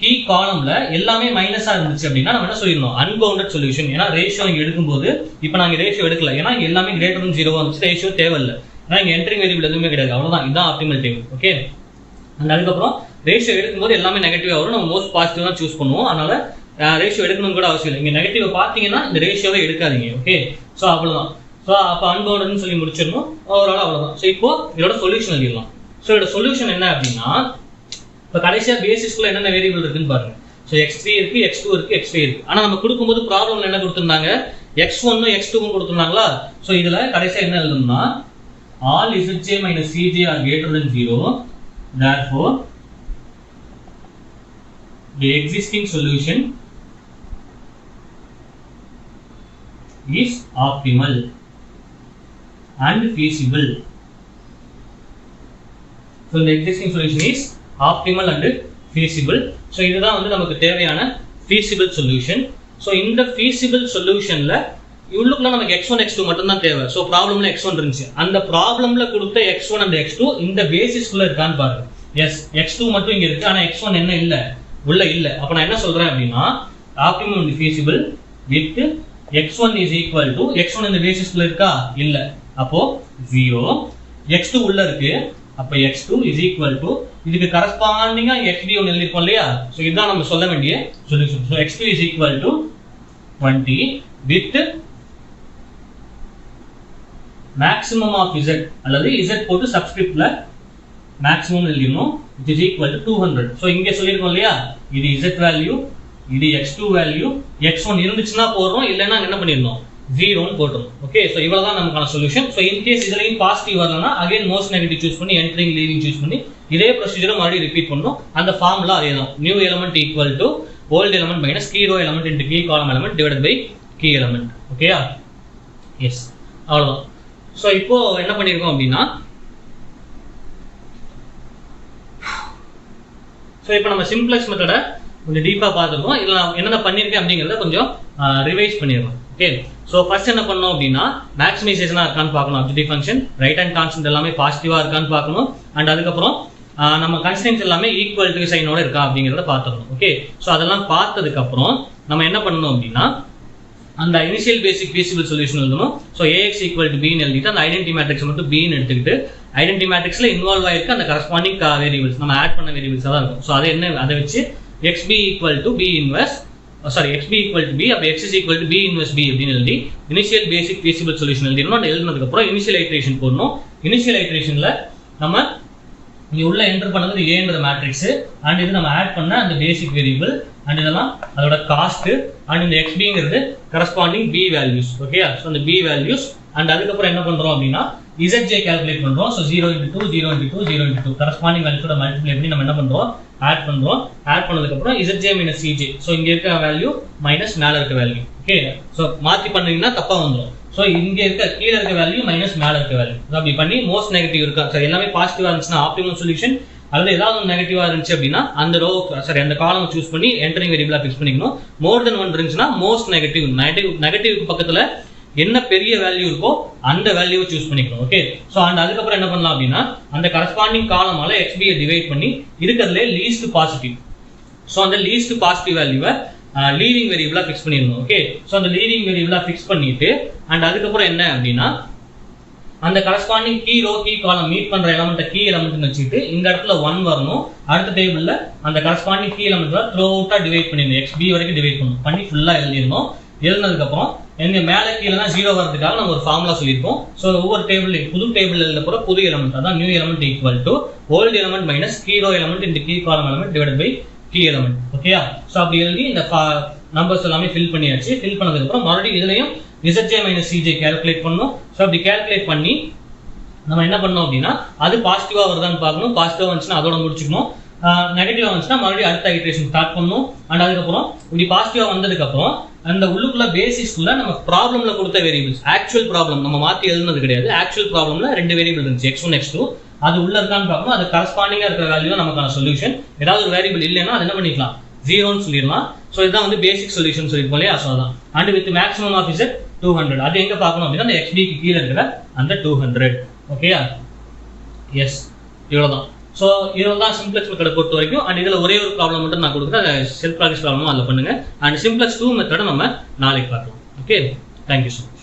கீ காலம்ல எல்லாமே மைனஸா இருந்துச்சு அப்படின்னா நம்ம என்ன சொல்லிடணும், அன்பவுண்டட் சொல்யூஷன். ஏன்னா ரேஷியோ இங்க எடுக்கும்போது இப்போ நாங்க ரேஷியோ எடுக்கல, ஏன்னா எல்லாமே கிரேட்டர் than 0 வந்துச்சு, ரேஷியோ தேவையில்லை. ஏன்னா இங்க என்ட்ரிங் வேரியபிள் எதுவுமே கிடையாது, அவ்வளவுதான். இதுதான் ஆப்டிமல் டேபிள். ஓகே, அண்ட் அதுக்கப்புறம் ரேஷியோ எடுக்கும்போது எல்லாமே நெகட்டிவா வரும், நம்ம மோஸ்ட் பாசிட்டிவ் தான் சூஸ் பண்ணுவோம். அதனால ரேஷியோ எடுக்கணும் கூட அவசியம் இல்லை. இங்க நெகட்டிவ் பாத்தீங்கன்னா இந்த ரேஷியோவை எடுக்காதீங்க. ஓகே, ஸோ அவ்வளவுதான். ஸோ அப்போ அன்பவுண்டட்னு சொல்லி முடிச்சிடணும். ஓவரால் அவ்வளவுதான். ஸோ இப்போ இதோட சொல்யூஷன் எழுதிடலாம். ஸோ இதோட சொல்யூஷன் என்ன அப்படின்னா, இப்போ கடைசியா பேசிஸ்க்குள்ள என்னென்ன வேரியபிள் இருக்குன்னு பாருங்க. ஸோ x3 இருக்கு, x2 இருக்கு, x5 இருக்கு. ஆனா நம்ம கொடுக்கும்போது ப்ராப்ளம்ல என்ன கொடுத்திருந்தாங்க, x1 x2 கொடுத்திருந்தாங்களா. ஸோ இதுல கடைசியா என்ன எழுதணும்னா, all zj minus cj are greater than 0, therefore the existing solution is optimal and feasible. So the existing solution is optimal and feasible. So இதுதான் வந்து நமக்கு தேவையான feasible solution. So இந்த feasible solutionல இவ்வளவுக்குள்ள நமக்கு x1 x2 மட்டும் தான் தேவை. So ப்ராப்ளம்ல x1 இருந்துச்சு, அந்த ப்ராப்ளம்ல கொடுத்த x1 and x2 இந்த பேசிஸ்க்குள்ள இருக்கான்னு பாருங்க. எஸ், x2 மட்டும் இங்க இருக்கு, ஆனா x1 என்ன இல்ல, உள்ள இல்ல. அப்ப நான் என்ன சொல்றேன் அப்படின்னா, optimum and feasible with x1 is equal to x1 இந்த பேசிஸ்க்குள்ள இருக்கா, இல்ல, அப்போ 0. x2 உள்ள இருக்கு, அப்ப x2 is equal to இதுக்கு கரஸ்பாண்டிங்கா xd ஒன்னு எழுதிருக்கோம் இல்லையா. சோ இதுதான் நம்ம சொல்ல வேண்டிய solution. So x2 is equal to 20 with maximum of z அல்லது z போட்டு சப்ஸ்கிரிப்ட்ல மேக்ஸிமம் எழுதிடணும், which is equal to 200. So இங்க சொல்லிருக்கோம் இல்லையா, இது z வேல்யூ, இது x2 வேல்யூ, x1 இருந்துச்சுன்னா போடுறோம், இல்லைன்னா என்ன பண்ணிடணும், 0 போட்டுரும். ஓகே, சோ இவ்வளவுதான் நமக்கான சொல்யூஷன். சோ இன் கேஸ் இதுலயும் பாசிட்டிவ் வரலனா அகைன் மோஸ்ட் நெகட்டிவ் சூஸ் பண்ணி என்ட்ரிங் லீவிங் சூஸ் பண்ணி இதே ப்ரொசீஜரை மறுபடியும் ரிப்பீட் பண்ணனும். அந்த ஃபார்முலா அதேதான், new element equal to old element minus key row element into key column element divided by key element. ஓகேயா, எஸ், அவ்வளவுதான். சோ இப்போ என்ன பண்ணிருக்கோம் அப்படின்னா, சோ இப்போ நம்ம சிம்ப்ளெக்ஸ் மெத்தட கொஞ்சம் டீப்பா பார்த்துருக்கோம். இதுல நான் என்னென்ன பண்ணிருக்கேன் அப்படிங்கறத கொஞ்சம் ரிவைஸ் பண்ணிருக்கோம். ஓகே, சோ ஃபர்ஸ்ட் என்ன பண்ணோம் அப்படின்னா, மேக்ஸிமைசேஷனா இருக்கான்னு பார்க்கணும், objective function right hand constant எல்லாமே பாசிட்டிவா இருக்கான்னு பார்க்கணும். அண்ட் அதுக்கப்புறம் நம்ம கன்ஸ்ட்ரெயின்ட்ஸ் எல்லாமே ஈக்குவல் டு சைனோட இருக்கா அப்படிங்கறத பார்த்துக்கணும். ஓகே, சோ அதெல்லாம் பார்த்ததுக்கு அப்புறம் நம்ம என்ன பண்ணணும் அப்படின்னா, அந்த இனிஷியல் பேசிக் feasible சொல்யூஷன் எழுதணும். So ax equal to b ன்னு எழுதிட்டு அந்த ஐடென்டிட்டி மேட்ரிக்ஸ் மட்டும் b ன்னு எடுத்துக்கிட்டு ஐடென்டிட்டி மேட்ரிக்ஸ்ல இன்வால்வ் ஆயிருக்க அந்த கரஸ்பாண்டிங் வேரியபிள்ஸ் நம்ம ஆட் பண்ண வேரியபிள்ஸ் தான் இருக்கும். சோ அது என்ன, அதை வச்சு xb equal to b inverse xb equal to b, அப்ப x is equal to b inverse b அப்படின்னு எழுதி இனிஷியல் பேசிக் feasible சொல்யூஷன் எழுதிடணும். அந்த எழுதினதுக்கு அப்புறம் இனிஷியல் ஐட்ரேஷன் போடணும். இனிஷியல் ஐட்ரேஷன்ல நம்ம இங்க உள்ள என்டர் பண்ணது a ன்ற மேட்ரிக்ஸ், அண்ட் இது நம்ம ஆட் பண்ண அந்த பேசிக் வேரியபிள், அண்ட் இதெல்லாம் அதோட காஸ்ட், அண்ட் இந்த xbங்கிறது corresponding b values. Okay, so அந்த b வேல்யூஸ், அண்ட் அதுக்கப்புறம் என்ன பண்றோம் அப்படின்னா zj கால்குலேட் பண்றோம். சோ 0 × 2 0 × 2 0 × 2 கரஸ்பாண்டிங் வேல்யூஸோட மல்டிப்ளை பண்ணி நம்ம என்ன பண்றோம், ஆட் பண்றோம். ஆட் பண்ணதுக்கு அப்புறம் zj - cj, சோ இங்க இருக்க வேல்யூ மைனஸ் மேல இருக்க வேல்யூ. ஓகே, சோ மாத்தி பண்ணீங்கன்னா தப்பா வந்துரும். சோ இங்க இருக்க கீழ இருக்க வேல்யூ மைனஸ் மேல இருக்க வேல்யூ, அப்படி பண்ணி மோஸ்ட் நெகட்டிவ் இருக்கா, சரி எல்லாமே பாசிட்டிவா இருந்துச்சுன்னா ஆப்டிமல் சொல்யூஷன், அல்லது ஏதாவது நெகட்டிவா இருந்துச்சு அப்படின்னா அந்த ரோ சரி அந்த காலம் சூஸ் பண்ணி என்டரிங் வேரியபிளா ஃபிக்ஸ் பண்ணிக்கணும். மோர் தென் 1 இருந்துச்சுன்னா மோஸ்ட் நெகட்டிவ், நெகட்டிவ்க்கு பக்கத்துல என்ன பெரிய வேல்யூ இருக்கோ அந்த வேல்யூவை சூஸ் பண்ணிக்கணும். ஓகே, சோ அண்ட் அதுக்கப்புறம் என்ன பண்ணலாம் அப்படின்னா, அந்த கரஸ்பாண்டிங் காலமால xb டிவைட் பண்ணி இருக்கிறதுல லீஸ்ட் பாசிட்டிவ், சோ அந்த லீஸ்ட் பாசிட்டிவ் வேல்யூவை லீவிங் வேரியபிளா ஃபிக்ஸ் பண்ணிடணும். ஓகே, சோ அந்த லீவிங் வேரியபிளா ஃபிக்ஸ் பண்ணிட்டு அண்ட் அதுக்கப்புறம் என்ன அப்படின்னா, அந்த corresponding key row key column meet பண்ற எலிமெண்ட் கீ எலிமெண்ட் வச்சுட்டு இந்த இடத்துல 1 வரணும். அடுத்த டேபிள்ல அந்த கரஸ்பாண்டிங் கீ எலிமெண்ட் த்ரூ அவுட்டா டிவைட் பண்ணிடணும், xb வரைக்கும் டிவைட் பண்ணி ஃபுல்லா எழுதிடணும். எழுதினதுக்கு அப்புறம் எங்க மேல கீழனா 0 வரதுக்காக நம்ம ஒரு ஃபார்முலா சொல்லியிருக்கோம். சோ ஒவ்வொரு டேபிள்ல புது டேபிள் எழுத போற புது எலிமெண்ட் அதான் new element equal to old element minus key row element into key column element divided by key element. ஓகேயா, சோ அப்படி எழுதி இந்த நம்பர்ஸ் எல்லாமே ஃபில் பண்ணியாச்சு. ஃபில் பண்ணதுக்கு அப்புறம் மறுபடியும் இதுலயும் zj - cj கால்குலேட் பண்ணனும். சோ அப்படி கால்குலேட் பண்ணி நம்ம என்ன பண்ணோம் அப்படின்னா, அது பாசிட்டிவா வருதான்னு பார்க்கணும். பாசிட்டிவா வந்துச்சுன்னா அதோட முடிச்சுக்கணும், நெகட்டிவா வந்துச்சுன்னா மறுபடியும் அடுத்த ஐட்ரேஷன் ஸ்டார்ட் பண்ணணும். அண்ட் அதுக்கப்புறம் இப்படி பாசிட்டிவா வந்ததுக்கு அப்புறம் அந்த உள்ளுக்குள்ள பேசிஸ்க்குள்ள நம்ம ப்ராப்ளம்ல கொடுத்த வேரியபிள்ஸ், ஆக்சுவல் ப்ராப்ளம் நம்ம மாத்தி எழுதுனது கிடையாது, ஆக்சுவல் ப்ராப்ளம்ல 2 வேரியபிள் இருந்துச்சு x1 x2, அது உள்ள இருக்கான்னு பார்க்கணும். அது கரஸ்பாண்டிங்கா இருக்கிற வேல்யூ தான் நமக்கான சொல்யூஷன். ஏதாவது ஒரு வேரியபிள் இல்லைன்னா அது என்ன பண்ணிக்கலாம், 0ன்னு சொல்லிடலாம். சோ இதுதான் வந்து பேசிக் சொல்யூஷன் சொல்லிருக்கோம் இல்லையா, சோ அதான். And with maximum of z 200, அது எங்க பார்க்கணும் அப்படின்னா அந்த xb க்கு கீழ இருக்கிற அந்த 200. ஓகேயா, எஸ், இவ்வளவுதான். ஸோ இதெல்லாம் சிம்ப்ளெக்ஸ் மெத்தடை பொறுத்த வரைக்கும். அண்ட் இதில் ஒரே ஒரு ப்ராப்ளம் மட்டும் நான் கொடுக்குறேன், செல்ஃப் ப்ராக்டிஸ் ப்ராப்ளமும் அதில் பண்ணுங்க. அண்ட் சிம்ப்ளெக்ஸ் 2 மெத்தடை நம்ம நாளைக்கு பார்க்கலாம். Okay, thank you so much.